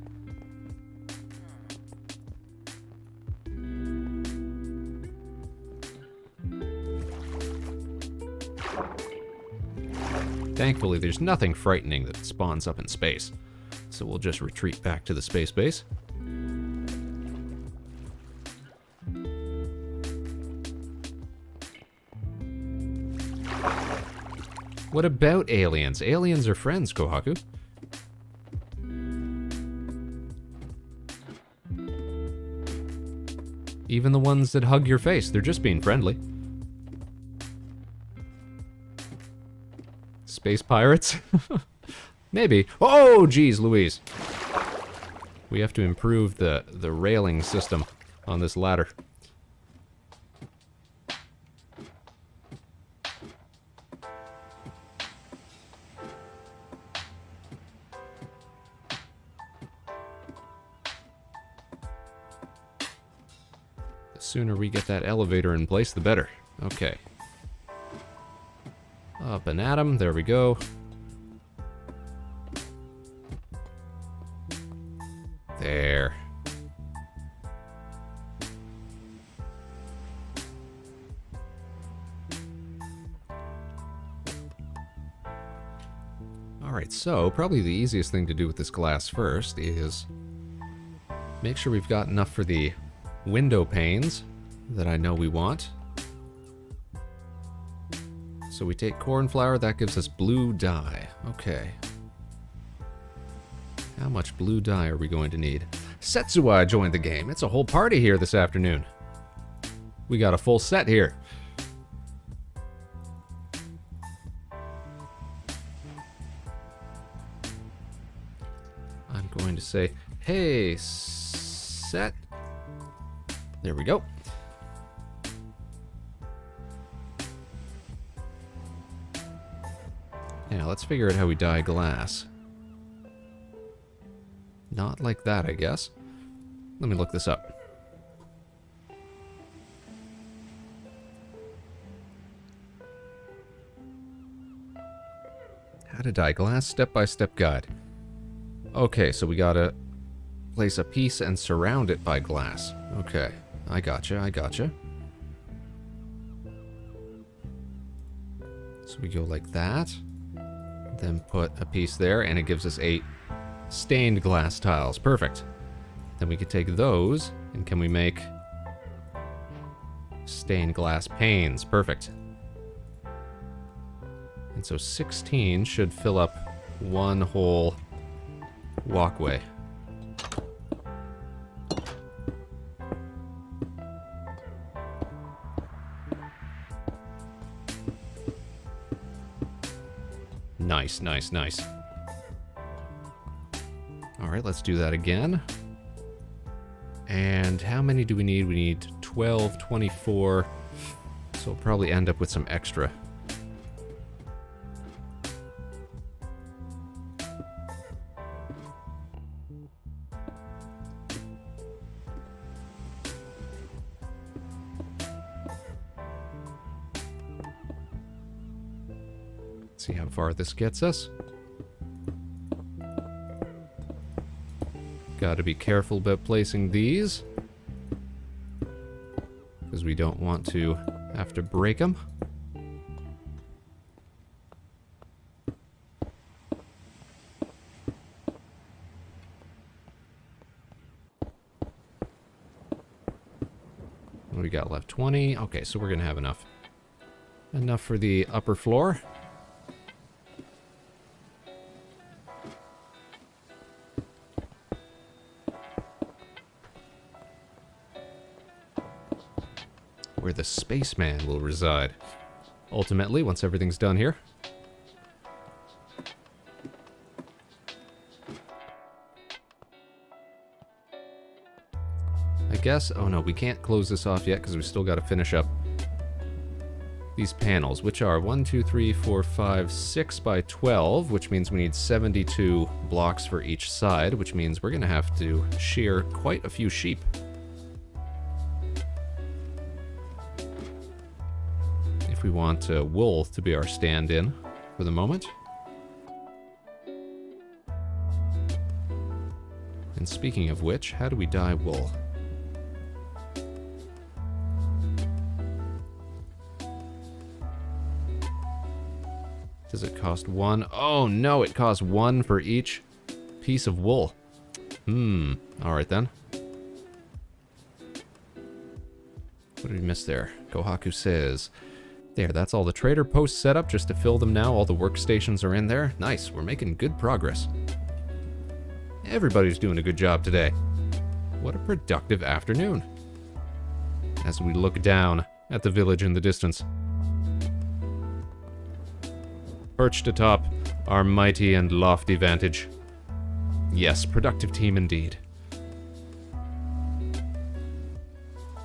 Thankfully, there's nothing frightening that spawns up in space. So we'll just retreat back to the space base. What about aliens? Aliens are friends, Kohaku. Even the ones that hug your face, they're just being friendly. Space pirates? Maybe. Oh, geez, Louise. We have to improve the railing system on this ladder. The sooner we get that elevator in place, the better. Okay. Up and at 'em. There we go. There. Alright, so probably the easiest thing to do with this glass first is make sure we've got enough for the window panes that I know we want. So we take corn flour, that gives us blue dye. Okay. How much blue dye are we going to need? Setsuai joined the game. It's a whole party here this afternoon. We got a full set here. I'm going to say, hey, set. There we go. Now, let's figure out how we dye glass. Not like that, I guess. Let me look this up. How to dye glass, step-by-step guide. Okay, so we gotta place a piece and surround it by glass. Okay, I gotcha, I gotcha. So we go like that. Then put a piece there, and it gives us 8 stained glass tiles. Perfect. Then we could take those, and can we make stained glass panes? Perfect. And so 16 should fill up one whole walkway. Nice, nice, nice. Alright, let's do that again. And how many do we need? We need 12, 24. So we'll probably end up with some extra. See how far this gets us. Gotta be careful about placing these, because we don't want to have to break them. What do we got left? 20. Okay, so we're gonna have enough. Enough for the upper floor. Where the Spaceman will reside. Ultimately, once everything's done here. I guess, oh no, we can't close this off yet because we still got to finish up these panels, which are 1, 2, 3, 4, 5, 6 by 12, which means we need 72 blocks for each side, which means we're going to have to shear quite a few sheep. We want wool to be our stand-in for the moment. And speaking of which, how do we dye wool? Does it cost 1? Oh no, it costs 1 for each piece of wool. Alright then. What did we miss there? Kohaku says... There, that's all the trader posts set up just to fill them now. All the workstations are in there. Nice, we're making good progress. Everybody's doing a good job today. What a productive afternoon. As we look down at the village in the distance. Perched atop our mighty and lofty vantage. Yes, productive team indeed.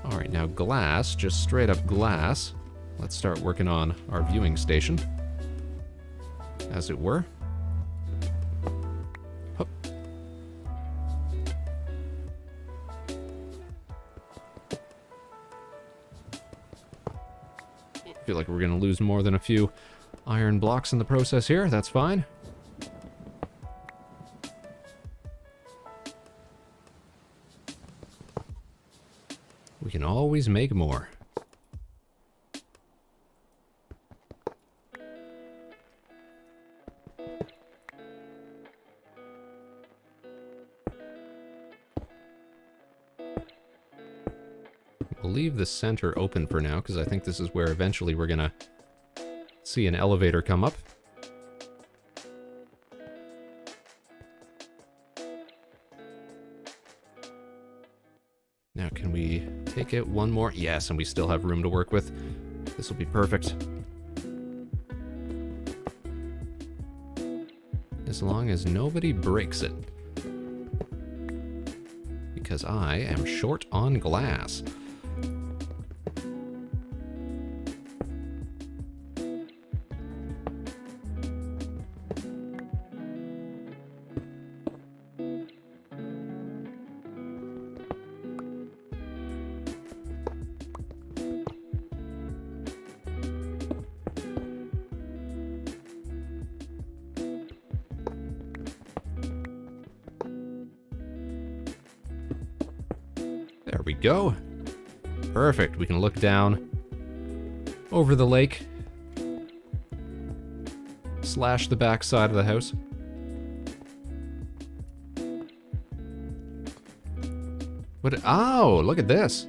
Alright, now glass, just straight up glass. Let's start working on our viewing station, as it were. Hup. Feel like we're going to lose more than a few iron blocks in the process here. That's fine. We can always make more. We'll leave the center open for now, because I think this is where eventually we're gonna see an elevator come up. Now, can we take it one more? Yes, and we still have room to work with. This will be perfect. As long as nobody breaks it. Because I am short on glass. There we go. Perfect. We can look down over the lake. Slash the back side of the house. What? Oh, look at this.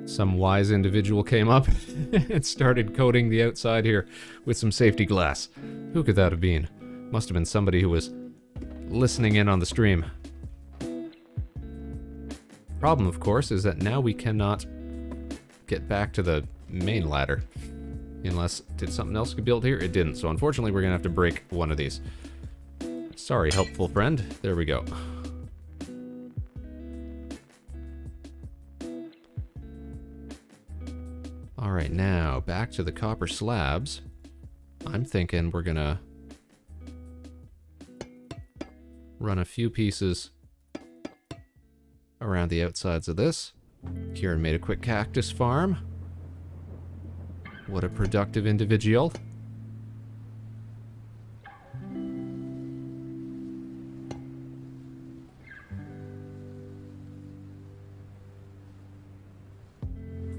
Some wise individual came up and started coating the outside here with some safety glass. Who could that have been? Must have been somebody who was listening in on the stream. Problem, of course, is that now we cannot get back to the main ladder. Unless, did something else get built here? It didn't, so unfortunately we're gonna have to break one of these. Sorry, helpful friend. There we go. Alright, now, back to the copper slabs. I'm thinking we're gonna run a few pieces around the outsides of this. Kieran made a quick cactus farm. What a productive individual.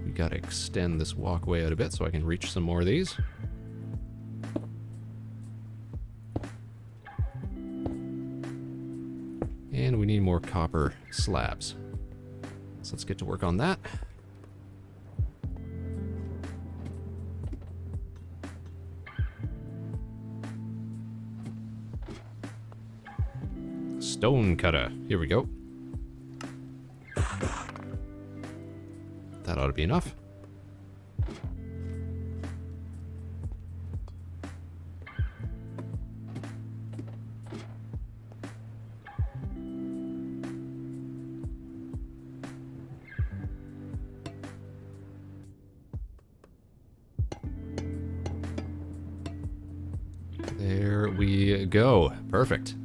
We gotta extend this walkway out a bit so I can reach some more of these. And we need more copper slabs. So let's get to work on that. Stone cutter. Here we go. That ought to be enough. There we go. Perfect.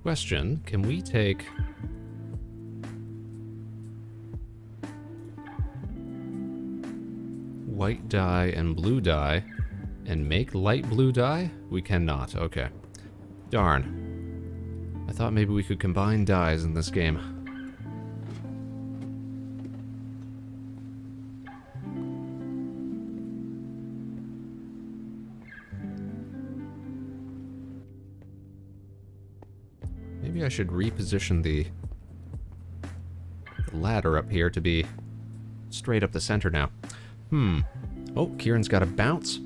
Question, can we take white dye and blue dye and make light blue dye? We cannot. Okay. Darn. I thought maybe we could combine dyes in this game. Maybe I should reposition the ladder up here to be straight up the center now. Oh, Kieran's got a bounce.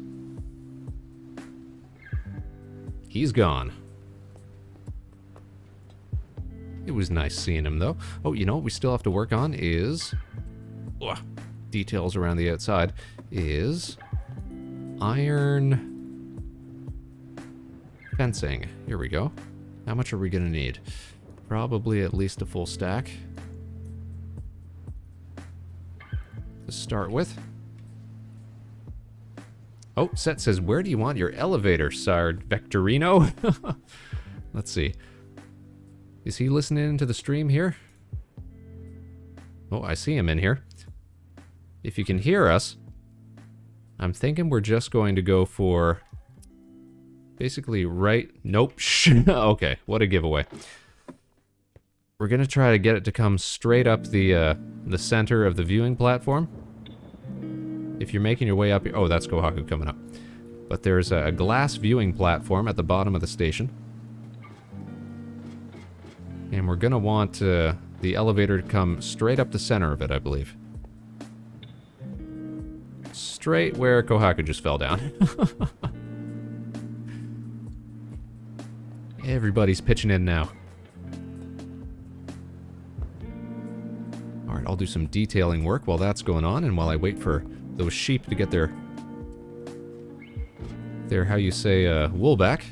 He's gone. It was nice seeing him, though. Oh, you know what we still have to work on is... details around the outside is... iron... fencing. Here we go. How much are we gonna need? Probably at least a full stack. To start with. Oh, Set says, where do you want your elevator, Sard Vectorino? Let's see. Is he listening to the stream here? Oh, I see him in here. If you can hear us, I'm thinking we're just going to go for... basically right... Nope. Okay, what a giveaway. We're going to try to get it to come straight up the center of the viewing platform. If you're making your way up here... Oh, that's Kohaku coming up. But there's a glass viewing platform at the bottom of the station. And we're going to want the elevator to come straight up the center of it, I believe. straight where Kohaku just fell down. Everybody's pitching in now. Alright, I'll do some detailing work while that's going on, and while I wait for those sheep to get their how you say, wool back.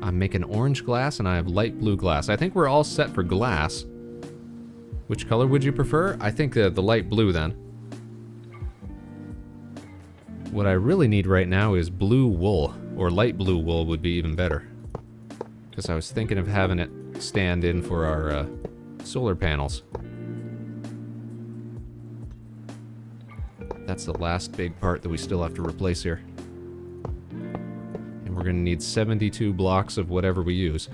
I'm making orange glass, and I have light blue glass. I think we're all set for glass. Which color would you prefer? I think the light blue, then. What I really need right now is blue wool, or light blue wool would be even better. Because I was thinking of having it stand in for our solar panels. That's the last big part that we still have to replace here. And we're going to need 72 blocks of whatever we use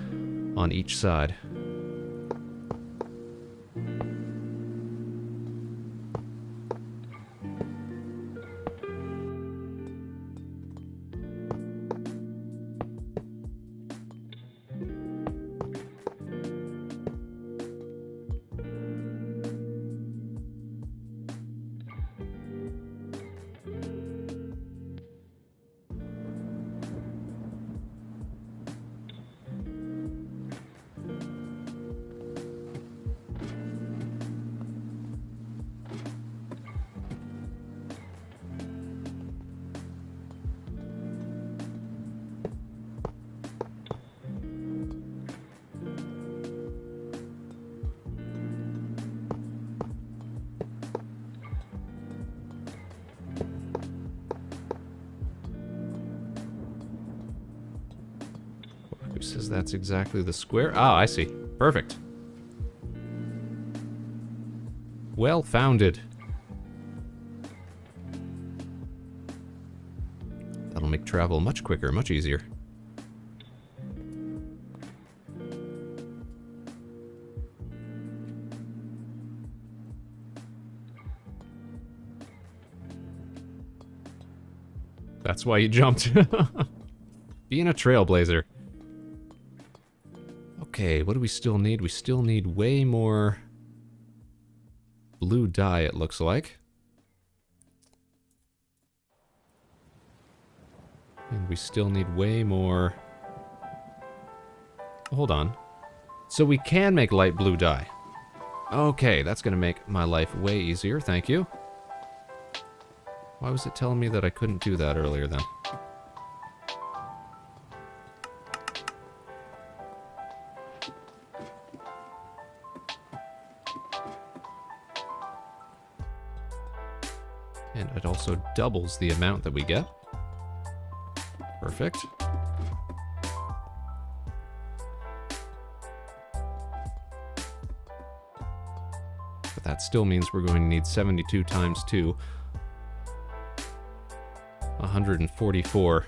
on each side. Who says that's exactly the square? Ah, I see. Perfect. Well founded. That'll make travel much quicker, much easier. That's why you jumped. Being a trailblazer. Okay, what do we still need? We still need way more blue dye, it looks like. And we still need way more... Hold on. So we can make light blue dye. Okay, that's going to make my life way easier, thank you. Why was it telling me that I couldn't do that earlier then? And it also doubles the amount that we get. Perfect. But that still means we're going to need 72 times 2. 144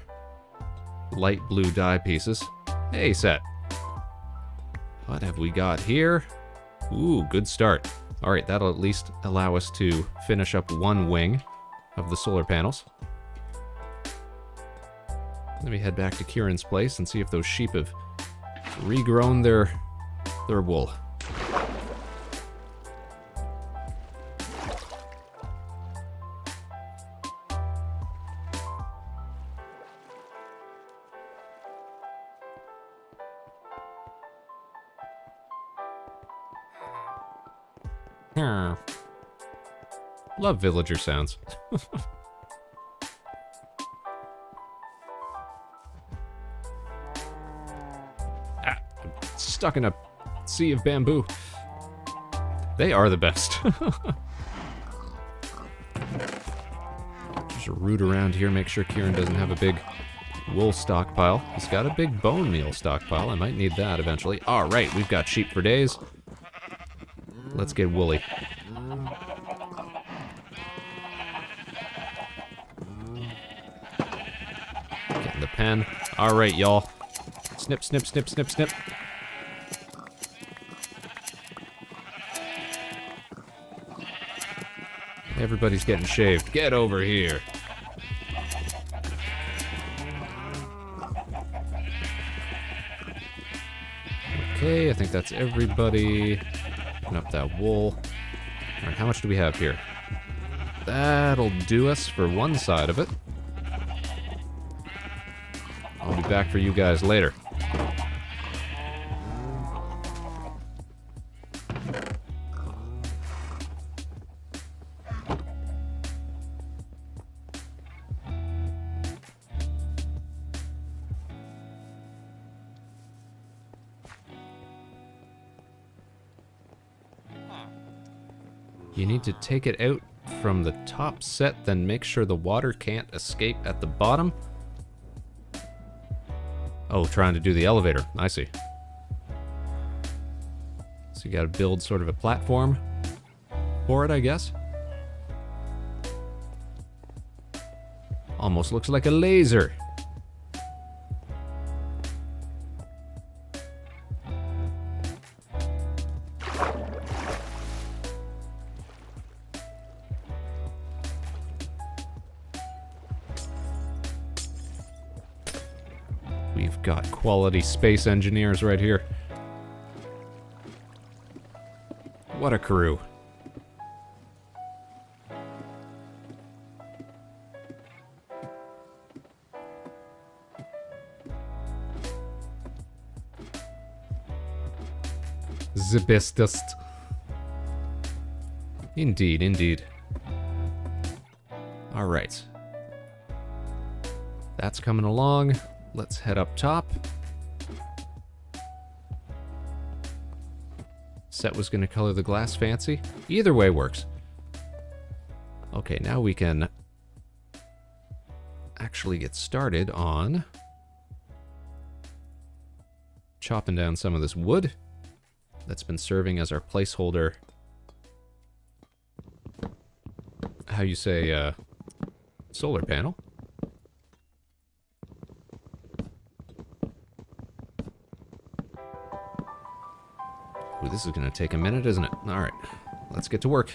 light blue dye pieces. Hey, set. What have we got here? Ooh, good start. Alright, that'll at least allow us to finish up one wing of the solar panels. Let me head back to Kieran's place and see if those sheep have regrown their wool. Love villager sounds. Ah, I'm stuck in a sea of bamboo. They are the best. Just root around here, make sure Kieran doesn't have a big wool stockpile. He's got a big bone meal stockpile. I might need that eventually. All right, we've got sheep for days. Let's get woolly. Get in the pen. All right, y'all. Snip, snip, snip, snip, snip. Everybody's getting shaved. Get over here. Okay, I think that's everybody. Open up that wool. Alright, how much do we have here? That'll do us for one side of it. I'll be back for you guys later. You need to take it out from the top set, then make sure the water can't escape at the bottom. Oh, trying to do the elevator. I see. So you gotta build sort of a platform for it, I guess. Almost looks like a laser. We've got quality space engineers right here. What a crew. The bestest. Indeed, indeed. Alright. That's coming along. Let's head up top. Set was going to color the glass fancy. Either way works. Okay, now we can actually get started on chopping down some of this wood that's been serving as our placeholder. How you say, solar panel. Ooh, this is going to take a minute, isn't it? Alright, let's get to work.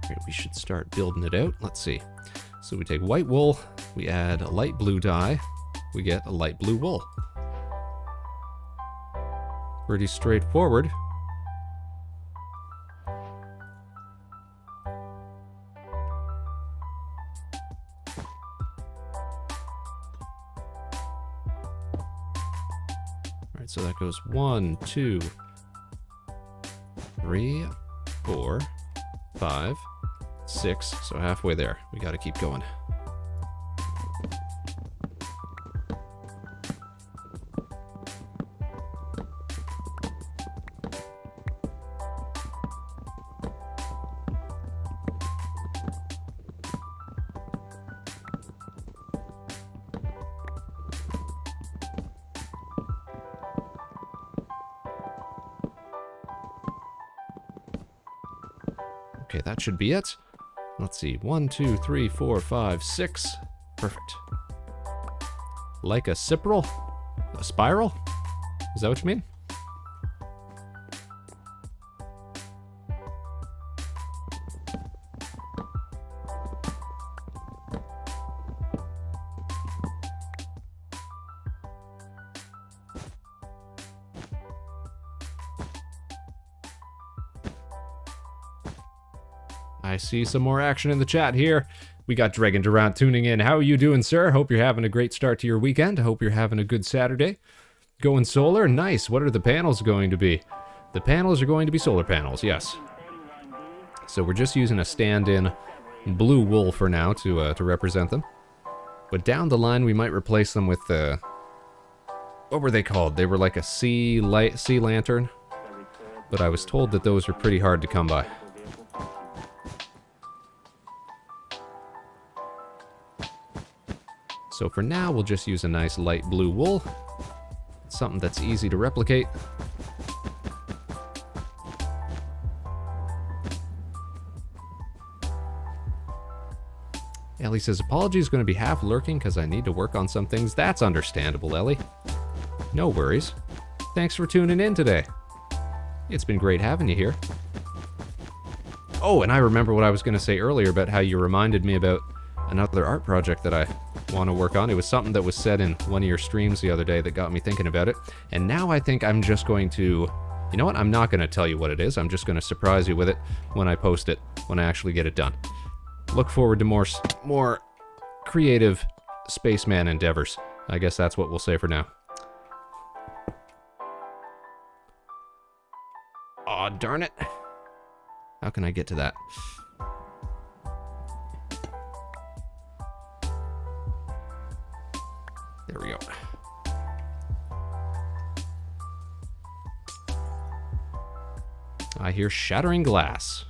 Alright, we should start building it out. Let's see. So we take white wool, we add a light blue dye, we get a light blue wool. Pretty straightforward. Alright, so that goes 1, 2, 3, 4, 5, 6, so halfway there. We gotta keep going. Okay, that should be it. Let's see. 1, 2, 3, 4, 5, 6. Perfect. Like a spiral? A spiral? Is that what you mean? I see some more action in the chat here. We got Dragon Durant tuning in. How are you doing, sir? Hope you're having a great start to your weekend. Hope you're having a good Saturday. Going solar? Nice. What are the panels going to be? The panels are going to be solar panels, yes. So we're just using a stand-in blue wool for now to represent them. But down the line, we might replace them with what were they called? They were like a sea lantern. But I was told that those are pretty hard to come by. So for now, we'll just use a nice light blue wool. Something that's easy to replicate. Ellie says, apologies going to be half lurking because I need to work on some things. That's understandable, Ellie. No worries. Thanks for tuning in today. It's been great having you here. Oh, and I remember what I was going to say earlier about how you reminded me about another art project that I want to work on. It was something that was said in one of your streams the other day that got me thinking about it. And now I think I'm just going to... You know what? I'm not going to tell you what it is. I'm just going to surprise you with it when I post it, when I actually get it done. Look forward to more creative spaceman endeavors. I guess that's what we'll say for now. Aw, darn it. How can I get to that? There we go. I hear shattering glass.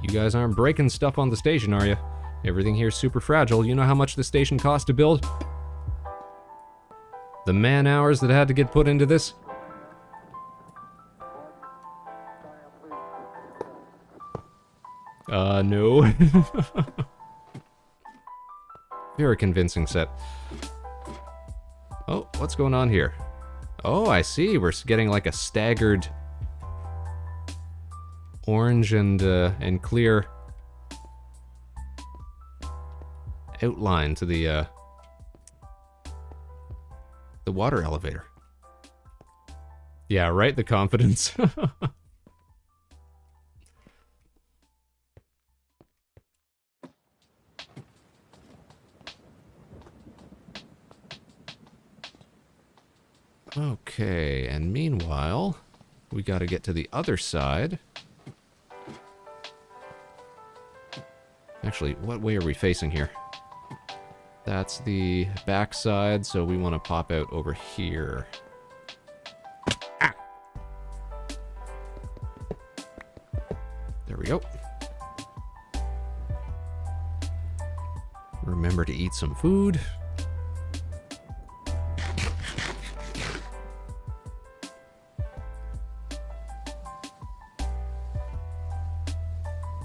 You guys aren't breaking stuff on the station, are you? Everything here's super fragile. You know how much the station cost to build? The man hours that had to get put into this? No. Very convincing set. Oh, what's going on here? Oh, I see. We're getting like a staggered orange and clear outline to the water elevator. Yeah, right? The confidence. Okay, and meanwhile, we gotta get to the other side. Actually, what way are we facing here? That's the back side, so we want to pop out over here. Ah! There we go. Remember to eat some food.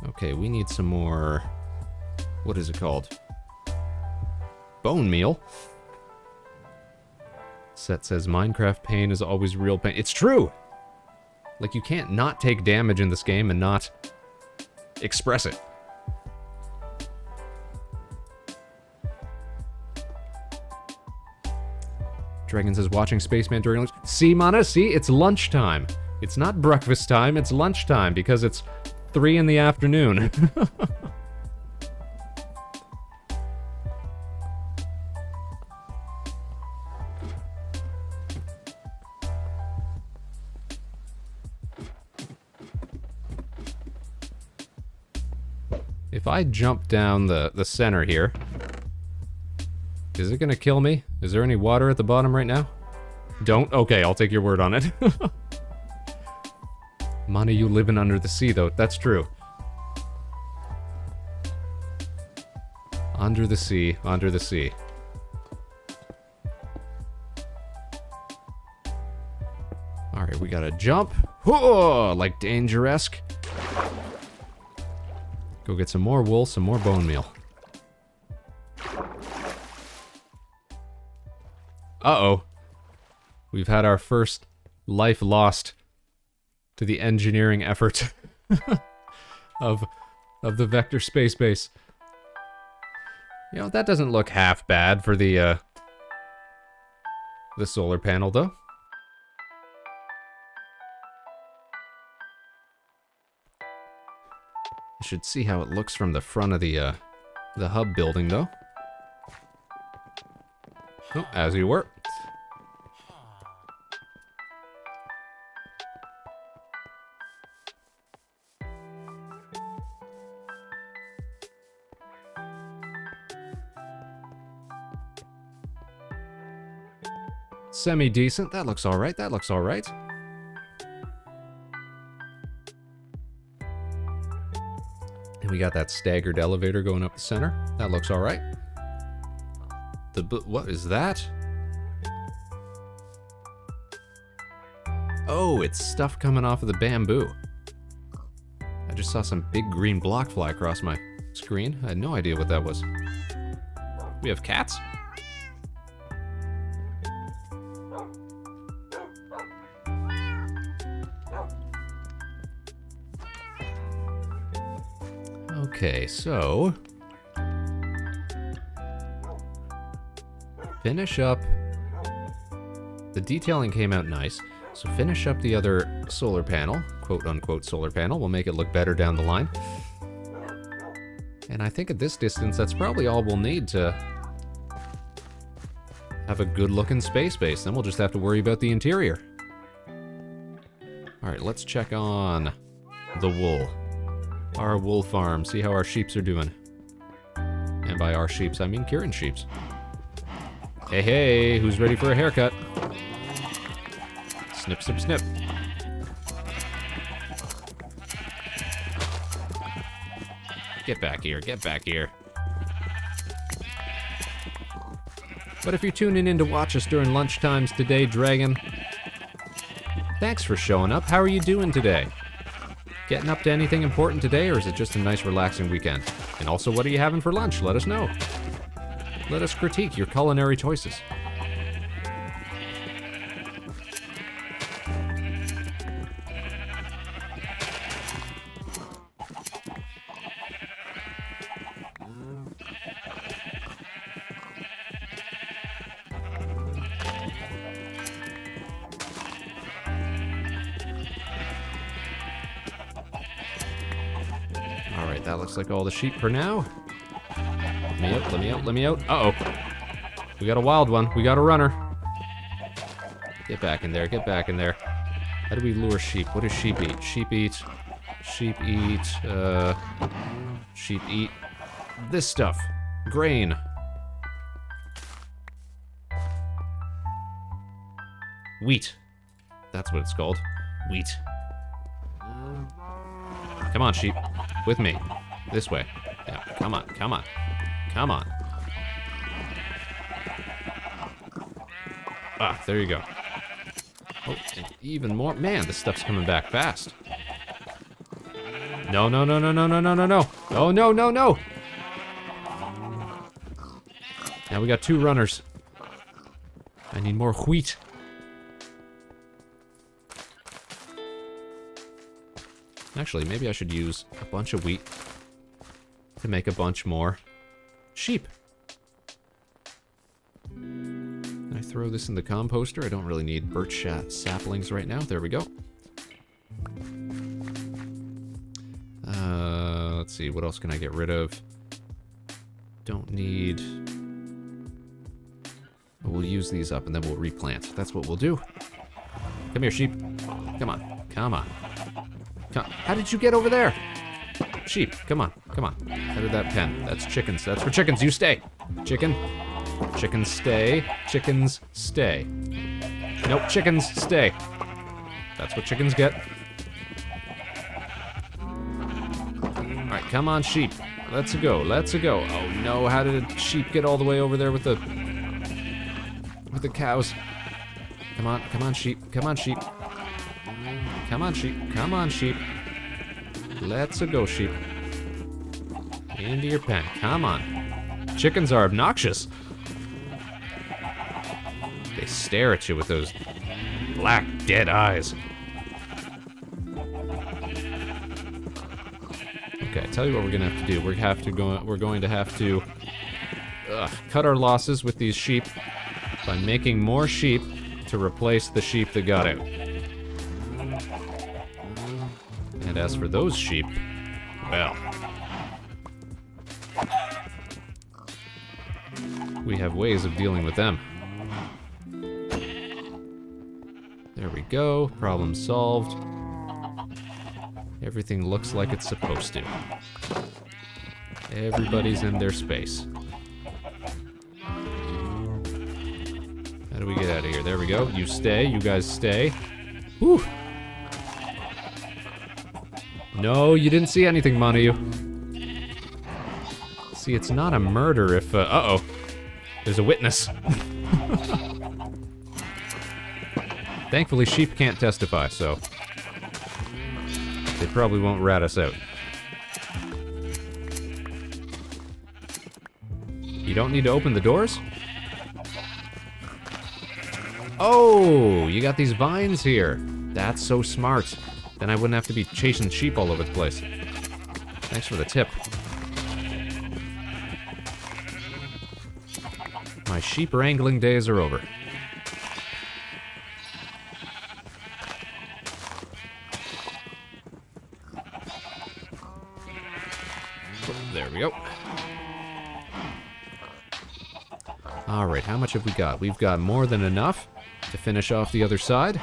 Okay, we need some more... What is it called? Bone meal. Set says Minecraft pain is always real pain. It's true! Like, you can't not take damage in this game and not express it. Dragon says watching Spaceman during lunch. See, Mana? See? It's lunchtime. It's not breakfast time, it's lunchtime because it's 3 in the afternoon. If I jump down the center here, is it gonna kill me? Is there any water at the bottom right now? Don't? Okay, I'll take your word on it. Mana, you living under the sea, though. That's true. Under the sea, under the sea. Alright, we gotta jump. Whoa! Like Danger-esque. Go get some more wool, some more bone meal. Uh-oh. We've had our first life lost to the engineering effort of the Vector Space Base. You know, that doesn't look half bad for the solar panel, though. I should see how it looks from the front of the hub building, though. Oh, as you were. Semi-decent. That looks alright. That looks alright. And we got that staggered elevator going up the center. That looks alright. What is that? Oh, it's stuff coming off of the bamboo. I just saw some big green block fly across my screen. I had no idea what that was. We have cats? Okay, so finish up. The detailing came out nice, so finish up the other solar panel, quote-unquote solar panel. We'll make it look better down the line. And I think at this distance, that's probably all we'll need to have a good-looking space base. Then we'll just have to worry about the interior. All right, let's check on the wool. Our wool farm, see how our sheeps are doing. And by our sheeps, I mean Kieran's sheeps. Hey, hey, who's ready for a haircut? Snip, snip, snip. Get back here, get back here. But if you're tuning in to watch us during lunchtimes today, Dragon, thanks for showing up. How are you doing today? Getting up to anything important today, or is it just a nice relaxing weekend? And also, what are you having for lunch? Let us know. Let us critique your culinary choices. Alright, that looks like all the sheep for now. Let me out, let me out, let me out. Uh-oh. We got a wild one. We got a runner. Get back in there, get back in there. How do we lure sheep? What does sheep eat? Sheep eat this stuff. Grain. Wheat. That's what it's called. Wheat. Come on, sheep. With me. This way. Yeah, come on, come on. Come on. Ah, there you go. Oh, and even more. Man, this stuff's coming back fast. No, no, no, no, no, no, no, no, no. Oh, no, no, no. Now we got 2 runners. I need more wheat. Actually, maybe I should use a bunch of wheat to make a bunch more sheep. Can I throw this in the composter? I don't really need birch saplings right now. There we go. Let's see, what else can I get rid of? Don't need... We'll use these up and then we'll replant. That's what we'll do. Come here, sheep. Come on, come on. How did you get over there? Sheep, come on, come on. Out of that pen. That's chickens. That's for chickens. You stay. Chicken. Chickens stay. Chickens stay. Nope, chickens stay. That's what chickens get. Alright, come on, sheep. Let's go. Let's go. Oh no, how did a sheep get all the way over there with the cows? Come on, sheep. Come on, sheep. Come on, sheep. Come on, sheep. Let's go, sheep. Into your pen. Come on. Chickens are obnoxious. They stare at you with those black, dead eyes. Okay, I tell you what we're gonna have to do. We're going to have to cut our losses with these sheep by making more sheep to replace the sheep that got out. And as for those sheep, well, we have ways of dealing with them. There we go, problem solved. Everything looks like it's supposed to. Everybody's in their space. How do we get out of here? There we go. You stay, you guys stay. Whew. No, you didn't see anything, Montague. See, it's not a murder if, uh-oh. There's a witness. Thankfully, sheep can't testify, so they probably won't rat us out. You don't need to open the doors? Oh, you got these vines here. That's so smart. Then I wouldn't have to be chasing sheep all over the place. Thanks for the tip. My sheep wrangling days are over. There we go. Alright, how much have we got? We've got more than enough to finish off the other side.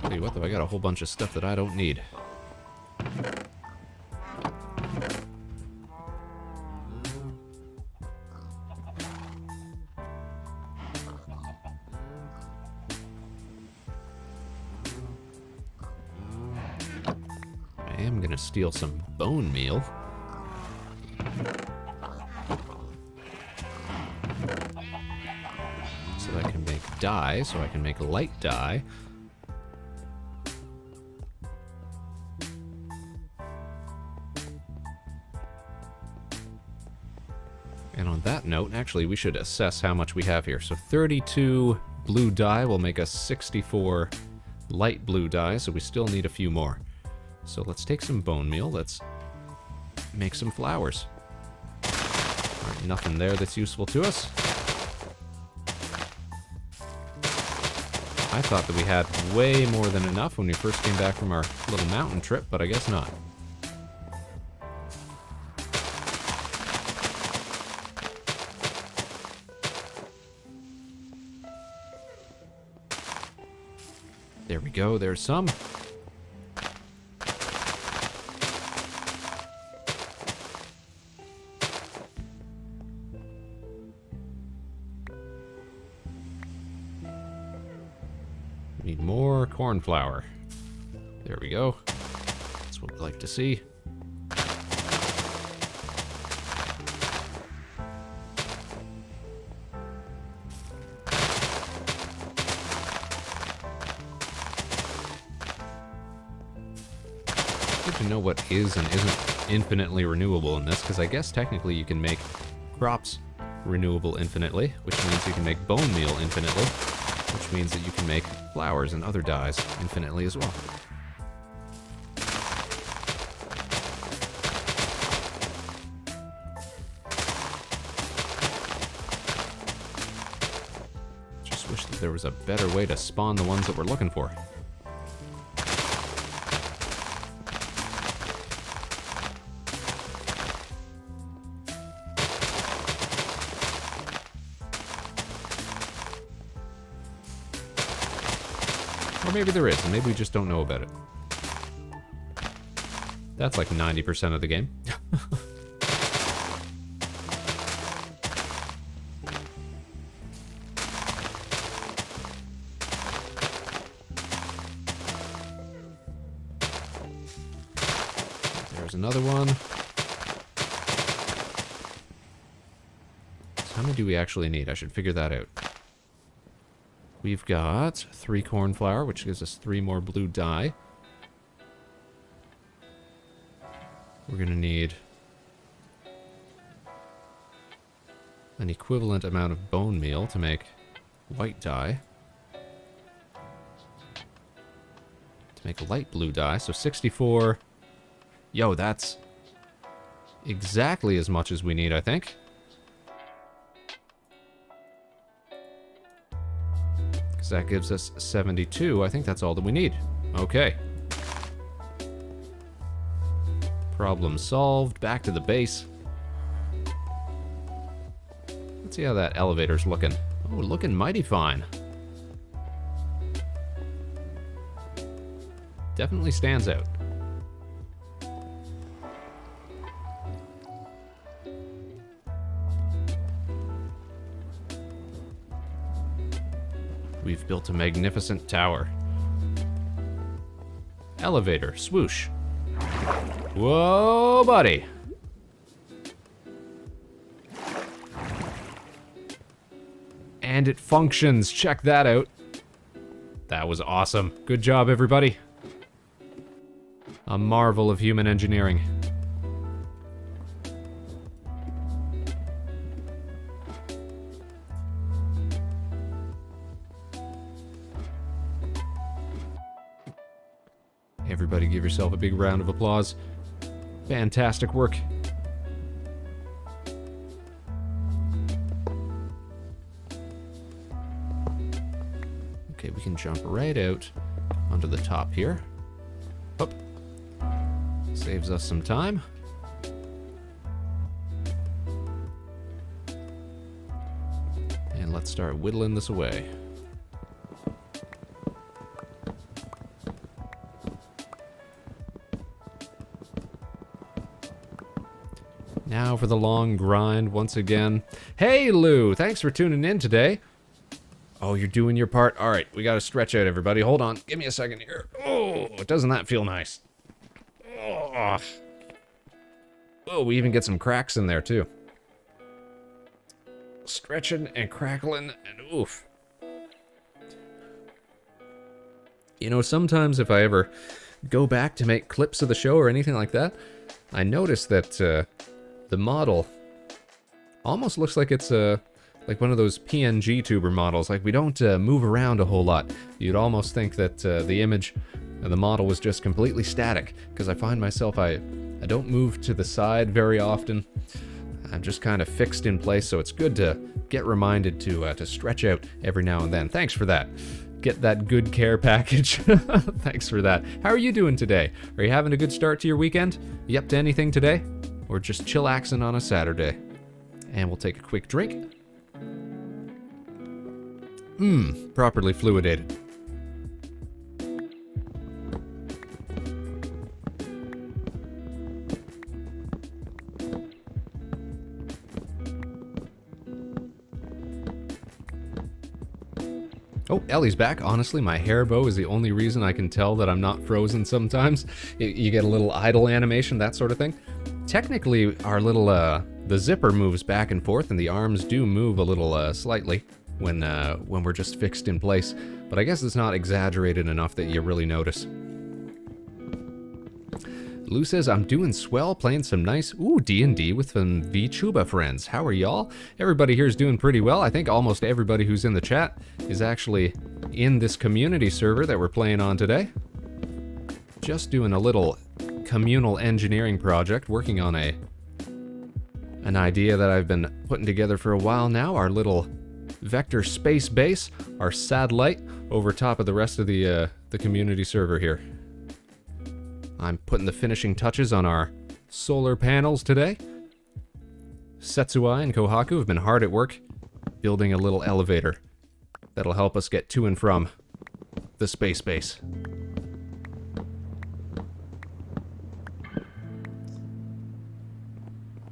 Tell you what though, I got a whole bunch of stuff that I don't need. I am gonna steal some bone meal. So that I can make dye, so I can make light dye. And on that note, actually, we should assess how much we have here. So 32 blue dye will make us 64 light blue dye, so we still need a few more. So let's take some bone meal, let's make some flowers. Alright, nothing there that's useful to us. I thought that we had way more than enough when we first came back from our little mountain trip, but I guess not. There we go, there's some. Need more corn flour. There we go. That's what we'd like to see. Good to know what is and isn't infinitely renewable in this, because I guess technically you can make crops renewable infinitely, which means you can make bone meal infinitely, which means that you can make flowers and other dyes infinitely as well. Just wish that there was a better way to spawn the ones that we're looking for. Or maybe there is, and maybe we just don't know about it. That's like 90% of the game. There's another one. So how many do we actually need? I should figure that out. We've got 3 corn flour, which gives us 3 more blue dye. We're gonna need an equivalent amount of bone meal to make white dye. To make light blue dye, so 64. Yo, that's exactly as much as we need, I think. That gives us 72. I think that's all that we need. Okay. Problem solved. Back to the base. Let's see how that elevator's looking. Oh, looking mighty fine. Definitely stands out. We've built a magnificent tower. Elevator, swoosh. Whoa, buddy. And it functions. Check that out. That was awesome. Good job, everybody. A marvel of human engineering. Everybody give yourself a big round of applause. Fantastic work. Okay, we can jump right out onto the top here. Up. Saves us some time. And let's start whittling this away. Now for the long grind once again. Hey Lou, thanks for tuning in today. Oh, you're doing your part? All right, we got to stretch out, everybody. Hold on. Give me a second here. Oh, doesn't that feel nice? Oh, we even get some cracks in there, too. Stretching and crackling and oof. You know, sometimes if I ever go back to make clips of the show or anything like that, I notice that the model almost looks like it's like one of those PNG tuber models. Like we don't move around a whole lot. You'd almost think that the image of the model was just completely static, because I find myself I don't move to the side very often. I'm just kind of fixed in place, so it's good to get reminded to stretch out every now and then. Thanks for that. Get that good care package. Thanks for that. How are you doing today? Are you having a good start to your weekend? You up to anything today? Or just chillaxing on a Saturday? And we'll take a quick drink. Properly fluidated. Oh, Ellie's back. Honestly, my hair bow is the only reason I can tell that I'm not frozen sometimes. You get a little idle animation, that sort of thing. Technically, our little, the zipper moves back and forth, and the arms do move a little, slightly when we're just fixed in place. But I guess it's not exaggerated enough that you really notice. Lou says, I'm doing swell, playing some nice, D&D with some VTuber friends. How are y'all? Everybody here is doing pretty well. I think almost everybody who's in the chat is actually in this community server that we're playing on today. Just doing a little communal engineering project, working on an idea that I've been putting together for a while now. Our little vector space base, our satellite over top of the rest of the community server here. I'm putting the finishing touches on our solar panels today. Setsuai and Kohaku have been hard at work building a little elevator that'll help us get to and from the space base.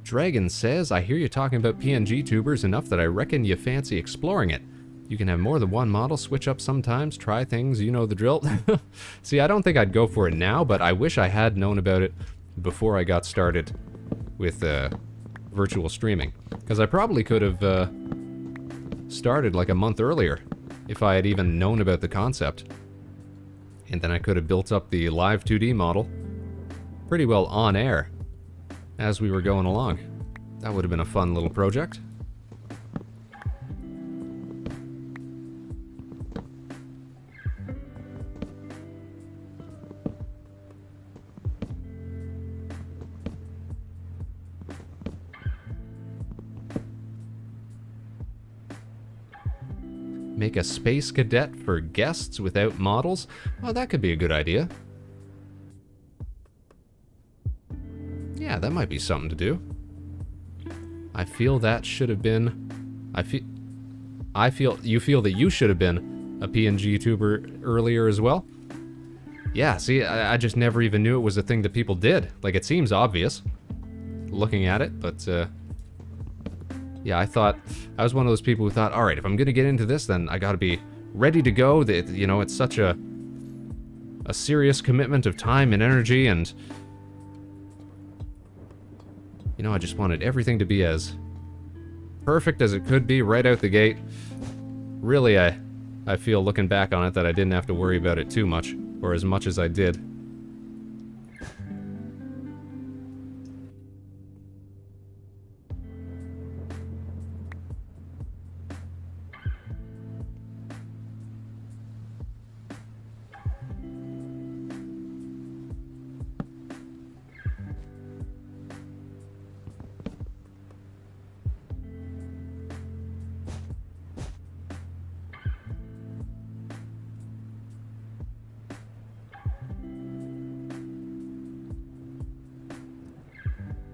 Dragon says, I hear you talking about PNG tubers enough that I reckon you fancy exploring it. You can have more than one model, switch up sometimes, try things, you know the drill. See, I don't think I'd go for it now, but I wish I had known about it before I got started with virtual streaming. Because I probably could have started like a month earlier if I had even known about the concept. And then I could have built up the live 2D model pretty well on air as we were going along. That would have been a fun little project. Make a space cadet for guests without models? Oh, that could be a good idea. Yeah, that might be something to do. I feel that should have been... You feel that you should have been a PNG YouTuber earlier as well? Yeah, see, I just never even knew it was a thing that people did. Like, it seems obvious, looking at it, but, yeah, I was one of those people who thought, alright, if I'm gonna get into this, then I gotta be ready to go. That, you know, it's such a serious commitment of time and energy, and, you know, I just wanted everything to be as perfect as it could be right out the gate. Really, I feel looking back on it that I didn't have to worry about it too much, or as much as I did.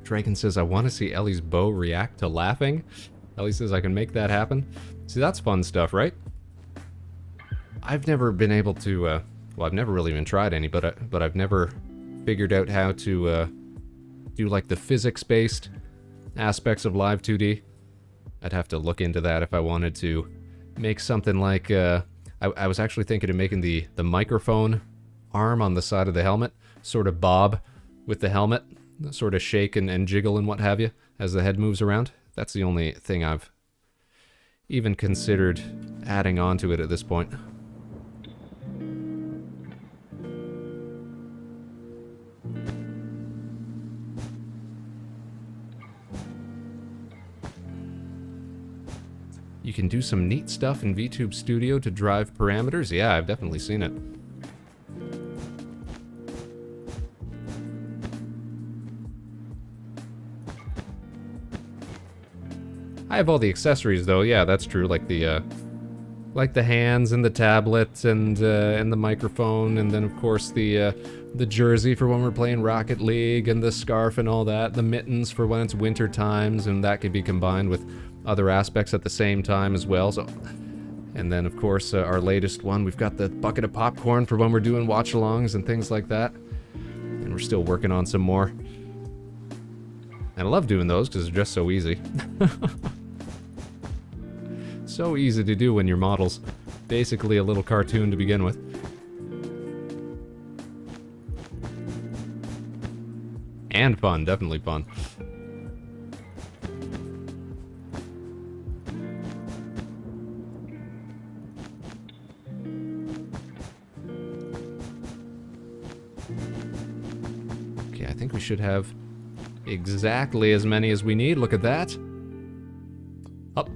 Draken says, I want to see Ellie's bow react to laughing. Ellie says I can make that happen. See, that's fun stuff, right? I've never been able to, well, I've never really even tried any, but I've never figured out how to do, like, the physics-based aspects of Live 2D. I'd have to look into that if I wanted to make something like, I was actually thinking of making the microphone arm on the side of the helmet sort of bob with the helmet, sort of shake and jiggle and what have you as the head moves around. That's the only thing I've even considered adding on to it at this point. You can do some neat stuff in VTube Studio to drive parameters. Yeah, I've definitely seen it. I have all the accessories though. Yeah, that's true. Like the hands and the tablet and the microphone, and then of course the jersey for when we're playing Rocket League, and the scarf and all that. The mittens for when it's winter times, and that can be combined with other aspects at the same time as well. So, and then of course our latest one, we've got the bucket of popcorn for when we're doing watch-alongs and things like that. And we're still working on some more. And I love doing those because they're just so easy. So easy to do when your model's basically a little cartoon to begin with. And fun, definitely fun. Okay, I think we should have exactly as many as we need. Look at that. Up.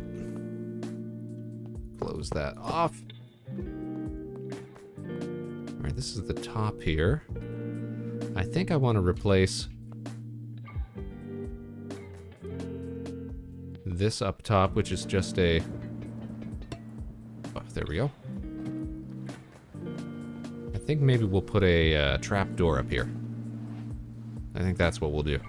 Close that off. Alright, this is the top here. I think I want to replace this up top, which is just a... Oh, there we go. I think maybe we'll put a trap door up here. I think that's what we'll do.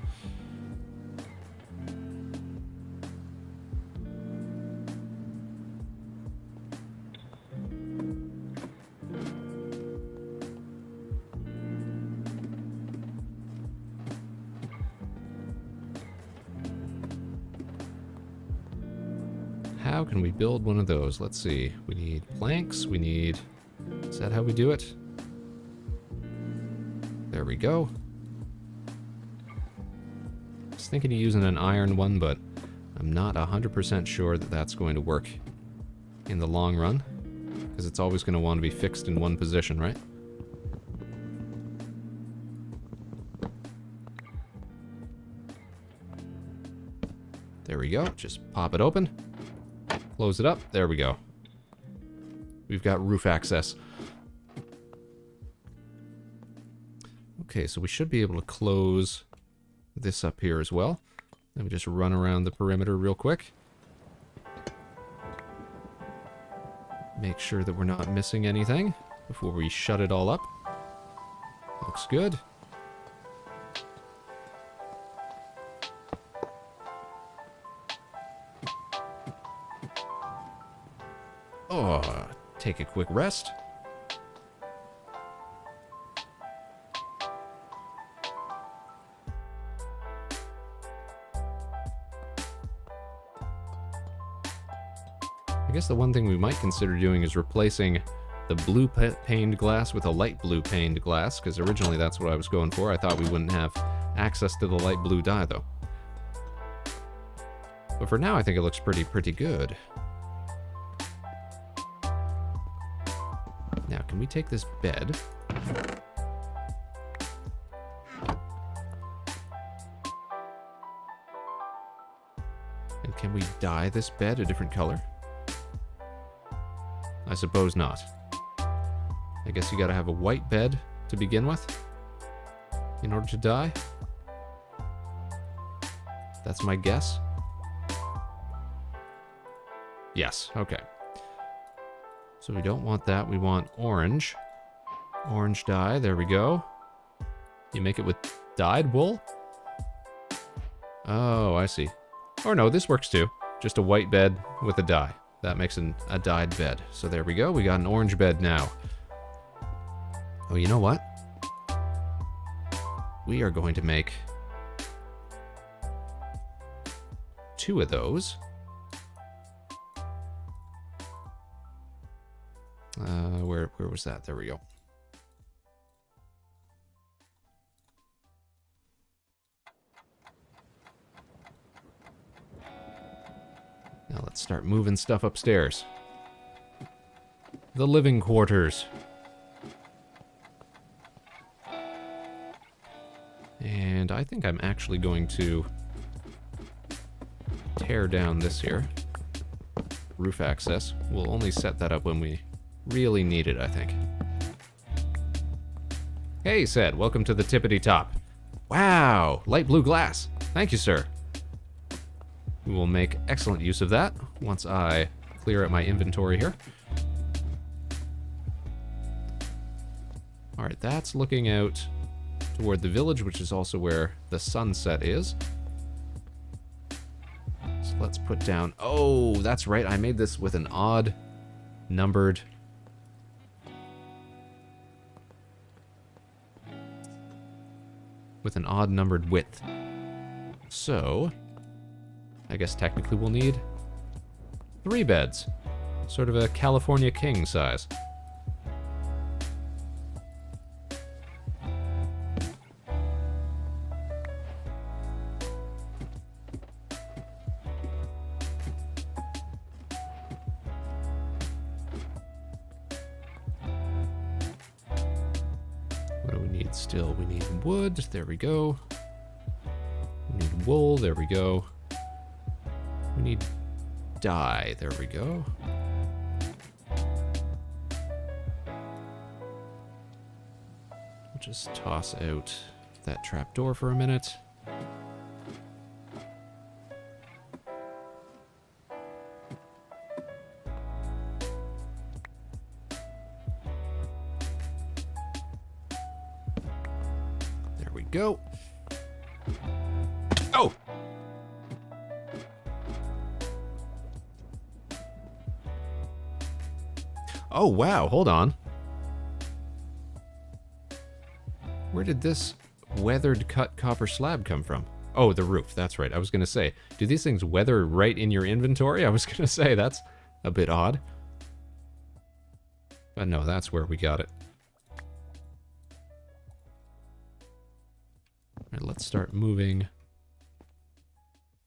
How can we build one of those? Let's see. We need planks. We need... Is that how we do it? There we go. I was thinking of using an iron one, but I'm not 100% sure that that's going to work in the long run, because it's always going to want to be fixed in one position, right? There we go. Just pop it open. Close it up. There we go. We've got roof access. Okay, so we should be able to close this up here as well. Let me just run around the perimeter real quick. Make sure that we're not missing anything before we shut it all up. Looks good. Oh, take a quick rest. I guess the one thing we might consider doing is replacing the blue paned glass with a light blue paned glass, because originally that's what I was going for. I thought we wouldn't have access to the light blue dye, though. But for now, I think it looks pretty good. Can we take this bed? And can we dye this bed a different color? I suppose not. I guess you gotta have a white bed to begin with in order to dye. That's my guess. Yes, okay. So we don't want that, we want orange. Orange dye, there we go. You make it with dyed wool? Oh, I see. Or no, this works too. Just a white bed with a dye. That makes a dyed bed. So there we go, we got an orange bed now. Oh, you know what? We are going to make 2 of those. Where was that? There we go. Now let's start moving stuff upstairs. The living quarters. And I think I'm actually going to tear down this here. Roof access. We'll only set that up when we really need it, I think. Hey, Sed, welcome to the tippity top. Wow, light blue glass. Thank you, sir. We will make excellent use of that once I clear out my inventory here. Alright, that's looking out toward the village, which is also where the sunset is. So let's put down... Oh, that's right, I made this with an odd numbered... with an odd numbered width. So, I guess technically we'll need 3 beds. Sort of a California king size. What do we need still? We need wood. There we go. We need wool. There we go. We need dye. There we go. We'll just toss out that trapdoor for a minute. There we go. Oh! Oh, wow, hold on. Where did this weathered cut copper slab come from? Oh, the roof, that's right. I was going to say, do these things weather right in your inventory? I was going to say, that's a bit odd. But no, that's where we got it. All right, let's start moving.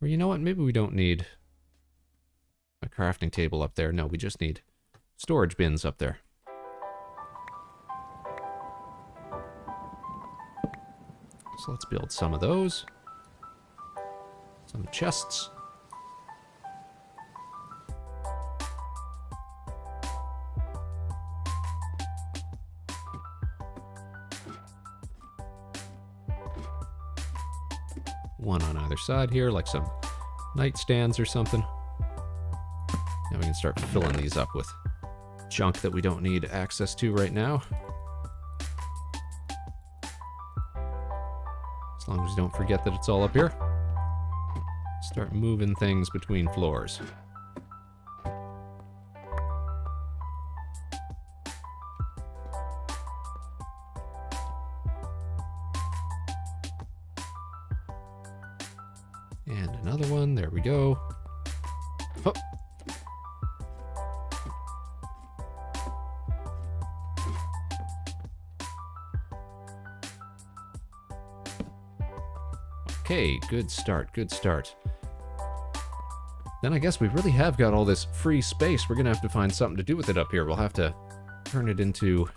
Or you know what, maybe we don't need a crafting table up there. No, we just need storage bins up there. So let's build some of those. Some chests. One on either side here, like some nightstands or something. Now we can start filling these up with junk that we don't need access to right now. As long as we don't forget that it's all up here. Start moving things between floors. And another one, there we go. Oh. Okay, good start, good start. Then I guess we really have got all this free space. We're gonna have to find something to do with it up here. We'll have to turn it into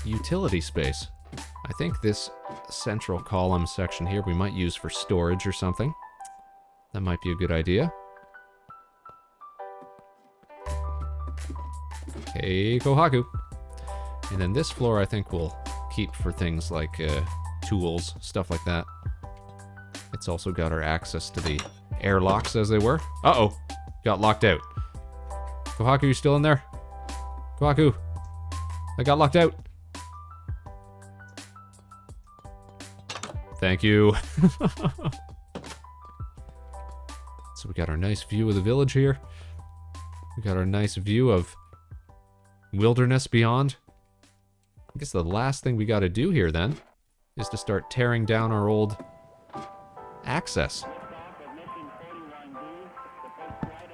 utility space. I think this central column section here we might use for storage or something. That might be a good idea. Hey, Kohaku. And then this floor I think we'll keep for things like tools, stuff like that. It's also got our access to the airlocks as they were. Uh-oh, got locked out. Kohaku, you still in there? Kohaku, I got locked out. Thank you. So we got our nice view of the village here. We got our nice view of wilderness beyond. I guess the last thing we got to do here then is to start tearing down our old access.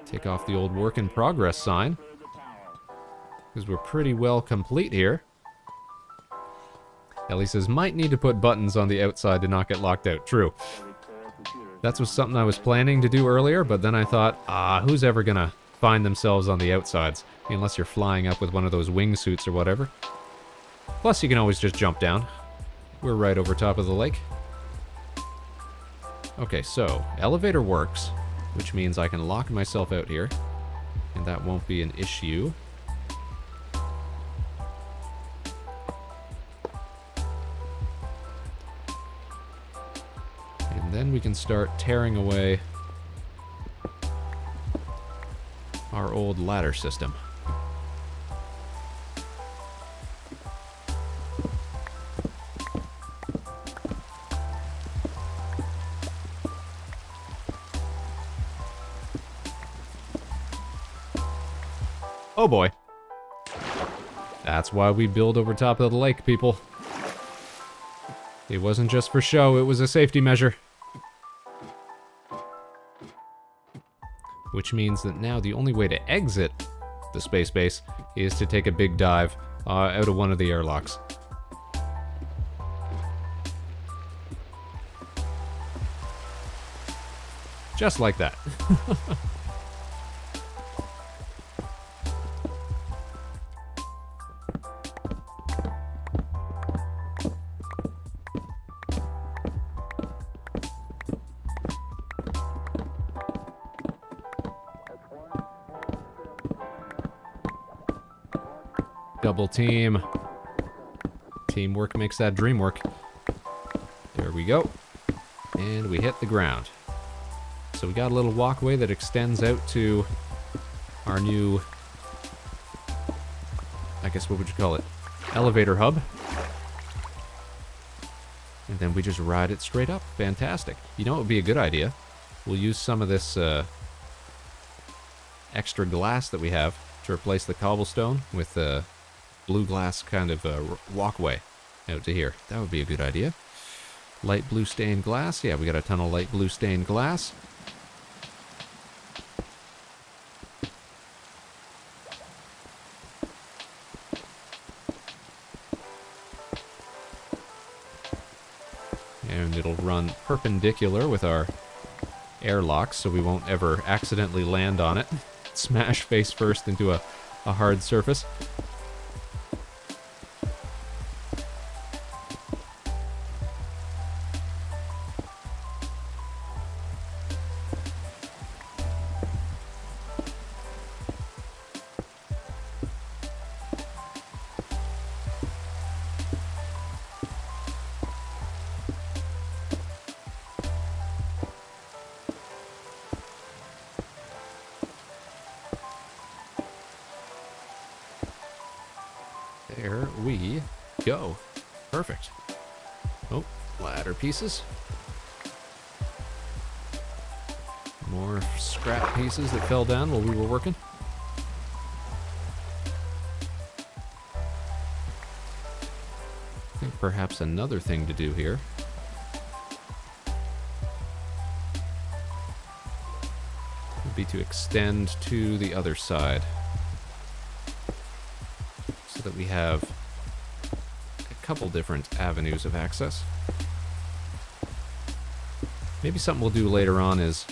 Take off the old work in progress sign, because we're pretty well complete here. Ellie says, might need to put buttons on the outside to not get locked out. True. That was something I was planning to do earlier, but then I thought, who's ever gonna find themselves on the outsides? Unless you're flying up with one of those wingsuits or whatever. Plus, you can always just jump down. We're right over top of the lake. Okay, so, elevator works, which means I can lock myself out here, and that won't be an issue. And then we can start tearing away our old ladder system. Oh boy. That's why we build over top of the lake, people. It wasn't just for show, it was a safety measure. Which means that now the only way to exit the space base is to take a big dive out of one of the airlocks. Just like that. Double team. Teamwork makes that dream work. There we go. And we hit the ground. So we got a little walkway that extends out to our new, I guess what would you call it? Elevator hub. And then we just ride it straight up. Fantastic. You know what would be a good idea? We'll use some of this extra glass that we have to replace the cobblestone with blue glass kind of walkway out to here. That would be a good idea. Light blue stained glass. Yeah, we got a ton of light blue stained glass. And it'll run perpendicular with our airlocks so we won't ever accidentally land on it. Smash face first into a hard surface. There we go. Perfect. Oh, ladder pieces. More scrap pieces that fell down while we were working. I think perhaps another thing to do here would be to extend to the other side, so that we have a couple different avenues of access. Maybe something we'll do later on is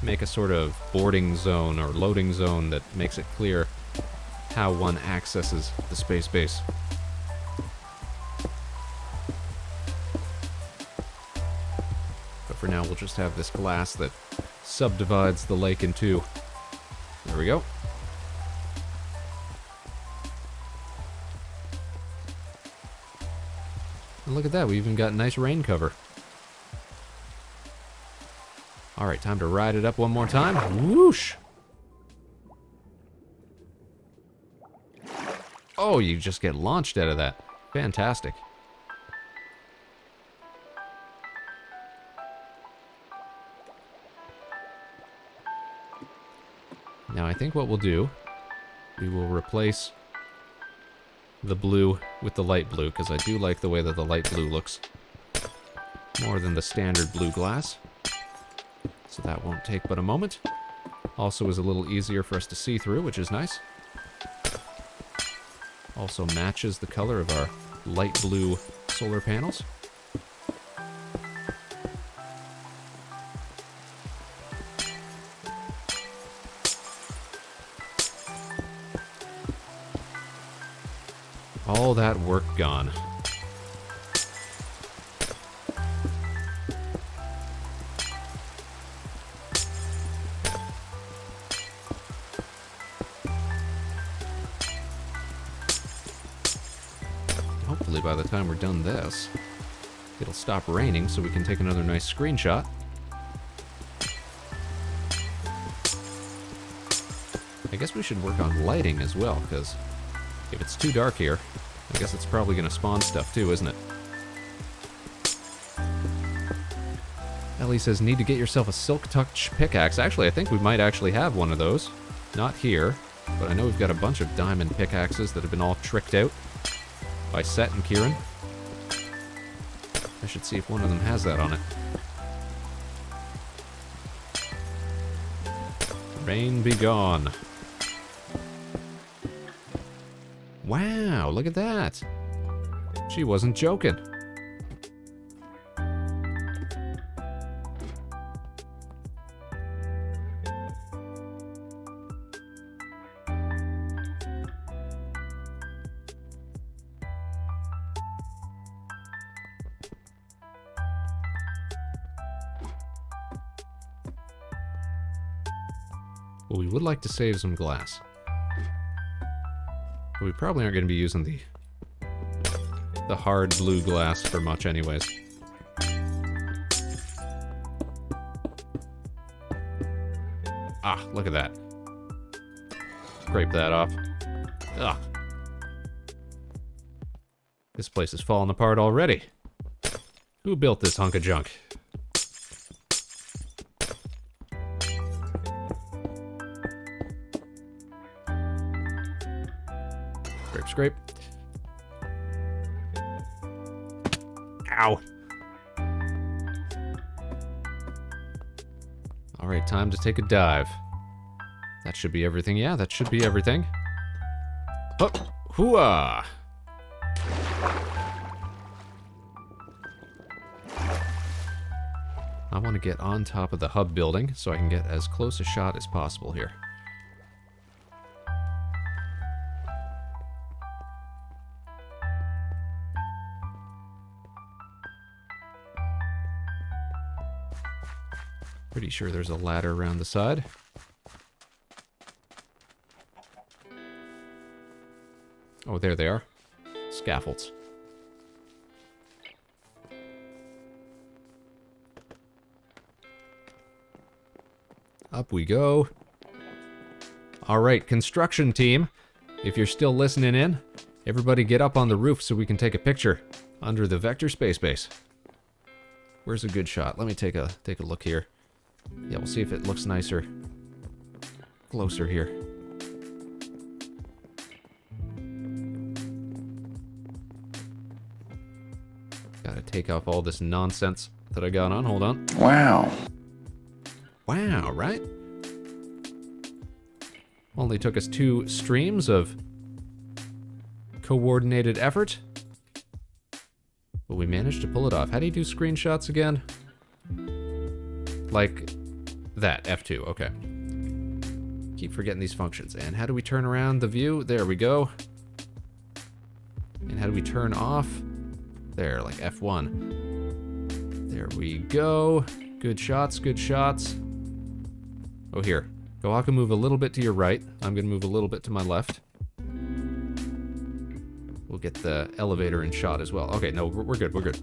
make a sort of boarding zone or loading zone that makes it clear how one accesses the space base. But for now, we'll just have this glass that subdivides the lake in two. There we go. And look at that, we even got nice rain cover. Alright, time to ride it up one more time. Whoosh! Oh, you just get launched out of that. Fantastic. Now I think what we'll do, we will replace the blue with the light blue, because I do like the way that the light blue looks more than the standard blue glass. So that won't take but a moment. Also is a little easier for us to see through, which is nice. Also matches the color of our light blue solar panels. All that work gone. Hopefully by the time we're done this, it'll stop raining so we can take another nice screenshot. I guess we should work on lighting as well, because if it's too dark here, I guess it's probably going to spawn stuff too, isn't it? Ellie says, need to get yourself a Silk Touch pickaxe. Actually, I think we might actually have one of those. Not here, but I know we've got a bunch of diamond pickaxes that have been all tricked out by Set and Kieran. I should see if one of them has that on it. Rain be gone. Wow, look at that. She wasn't joking. Well, we would like to save some glass. But we probably aren't going to be using the hard blue glass for much anyways. Ah, look at that. Scrape that off. Ugh. This place is falling apart already. Who built this hunk of junk? Scrape. Ow. Alright, time to take a dive. That should be everything. Yeah, that should be everything. Oh, hooah! I want to get on top of the hub building so I can get as close a shot as possible here. Pretty sure there's a ladder around the side. Oh, there they are. Scaffolds. Up we go. All right, construction team. If you're still listening in, everybody get up on the roof so we can take a picture under the Vector Space Base. Where's a good shot? Let me take a look here. Yeah, we'll see if it looks nicer closer here. Gotta take off all this nonsense that I got on. Hold on. Wow. Wow, right? Only took us 2 streams of coordinated effort, but we managed to pull it off. How do you do screenshots again? Like that, F2, okay. Keep forgetting these functions. And how do we turn around the view? There we go. And how do we turn off? There, like F1. There we go. Good shots, good shots. Oh, here. Gohaku, move a little bit to your right. I'm going to move a little bit to my left. We'll get the elevator in shot as well. Okay, no, we're good, we're good.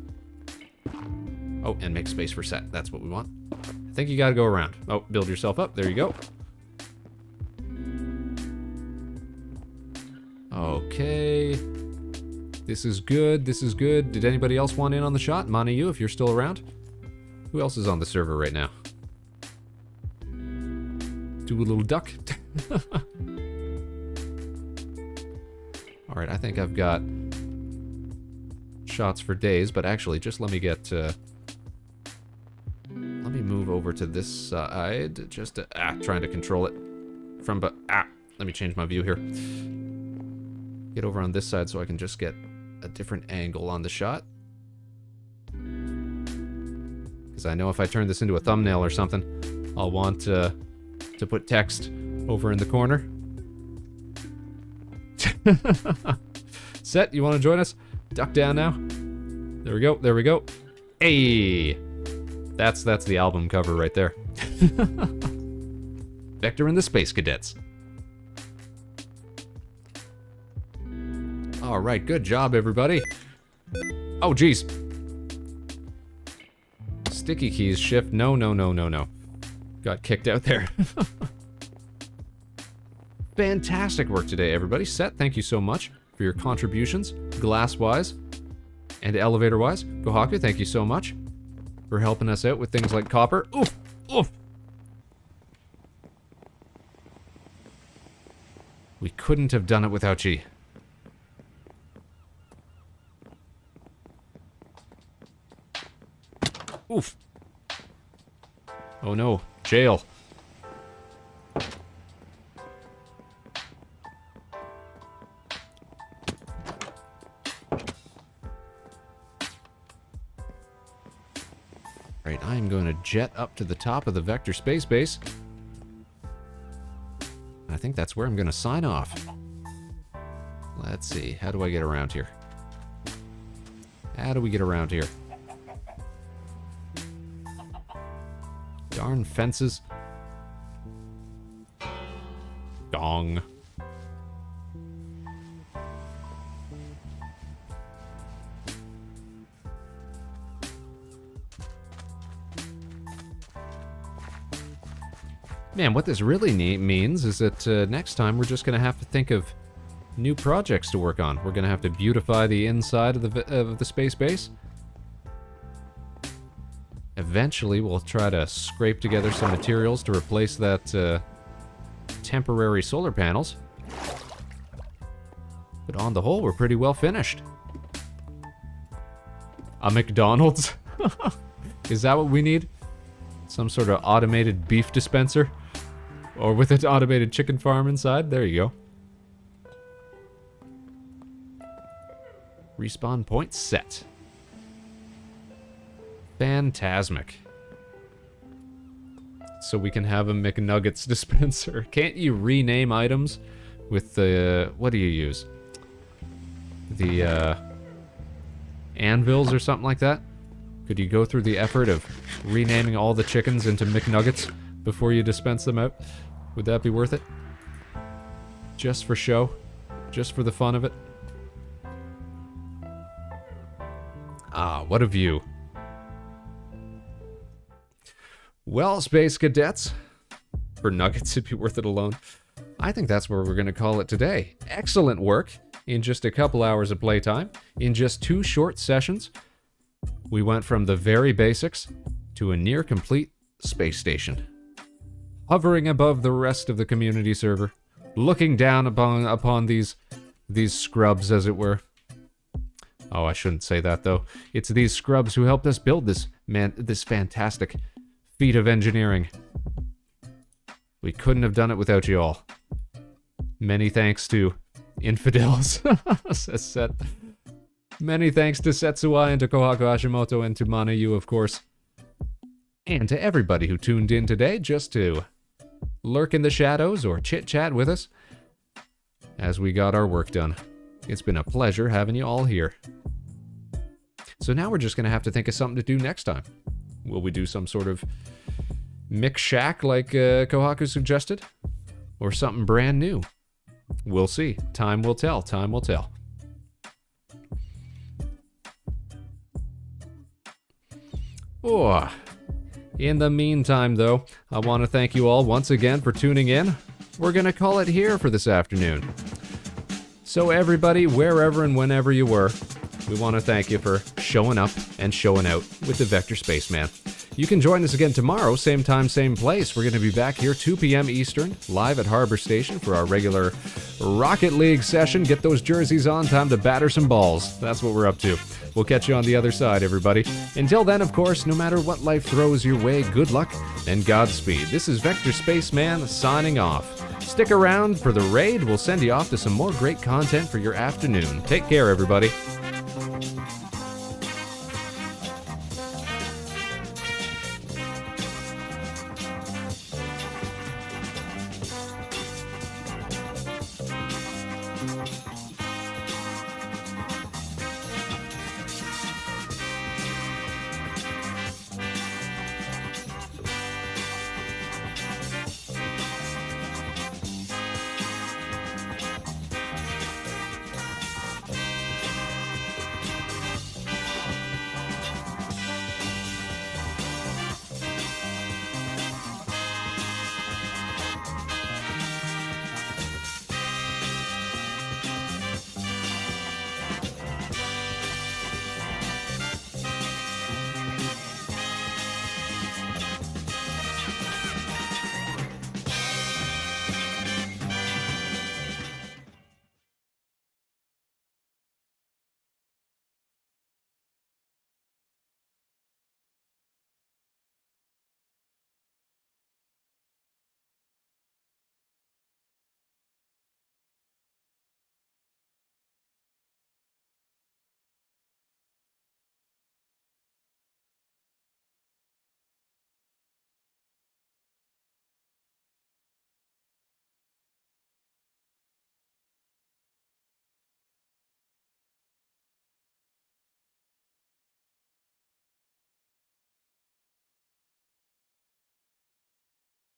Oh, and make space for set. That's what we want. I think you got to go around. Oh, build yourself up. There you go. Okay. This is good, this is good. Did anybody else want in on the shot? Mana, you, if you're still around. Who else is on the server right now? Do a little duck. Alright, I think I've got shots for days, but actually, just let me get... let me move over to this side, just to... trying to control it from... let me change my view here. Get over on this side so I can just get a different angle on the shot. Because I know if I turn this into a thumbnail or something, I'll want to put text over in the corner. Set, you want to join us? Duck down now. There we go, there we go. Hey! That's the album cover right there. Vector and the Space Cadets. Alright, good job, everybody. Oh, jeez. Sticky keys, shift. No, no, no, no, no. Got kicked out there. Fantastic work today, everybody. Set, thank you so much for your contributions, glass-wise and elevator-wise. Gohaku, thank you so much for helping us out with things like copper. Oof! Oof! We couldn't have done it without you. Oof. Oh no, jail. Right, I am going to jet up to the top of the Vector Space Base. I think that's where I'm going to sign off. Let's see, how do I get around here? How do we get around here? Darn fences. Dong. Man, what this really means is that next time we're just going to have to think of new projects to work on. We're going to have to beautify the inside of the space base. Eventually, we'll try to scrape together some materials to replace that temporary solar panels. But on the whole, we're pretty well finished. A McDonald's? Is that what we need? Some sort of automated beef dispenser? Or with an automated chicken farm inside? There you go. Respawn point set. Phantasmic. So we can have a McNuggets dispenser. Can't you rename items with the... what do you use? The, anvils or something like that? Could you go through the effort of renaming all the chickens into McNuggets before you dispense them out? Would that be worth it? Just for show? Just for the fun of it? Ah, what a view. Well, Space Cadets, for nuggets, it'd be worth it alone. I think that's where we're going to call it today. Excellent work in just a couple hours of playtime. In just 2 short sessions, we went from the very basics to a near-complete space station. Hovering above the rest of the community server, looking down upon these scrubs, as it were. Oh, I shouldn't say that, though. It's these scrubs who helped us build this fantastic feat of engineering. We couldn't have done it without you all. Many thanks to infidels, says Set. Many thanks to Setsuai and to Kohaku Hashimoto and to Mana Yu, of course. And to everybody who tuned in today just to lurk in the shadows or chit-chat with us as we got our work done. It's been a pleasure having you all here. So now we're just going to have to think of something to do next time. Will we do some sort of mix shack like Kohaku suggested? Or something brand new? We'll see. Time will tell. Time will tell. Oh. In the meantime, though, I want to thank you all once again for tuning in. We're going to call it here for this afternoon. So everybody, wherever and whenever you were, we want to thank you for showing up and showing out with the Vector Spaceman. You can join us again tomorrow, same time, same place. We're going to be back here 2 p.m. Eastern, live at Harbor Station for our regular Rocket League session. Get those jerseys on, time to batter some balls. That's what we're up to. We'll catch you on the other side, everybody. Until then, of course, no matter what life throws your way, good luck and Godspeed. This is Vector Spaceman signing off. Stick around for the raid. We'll send you off to some more great content for your afternoon. Take care, everybody.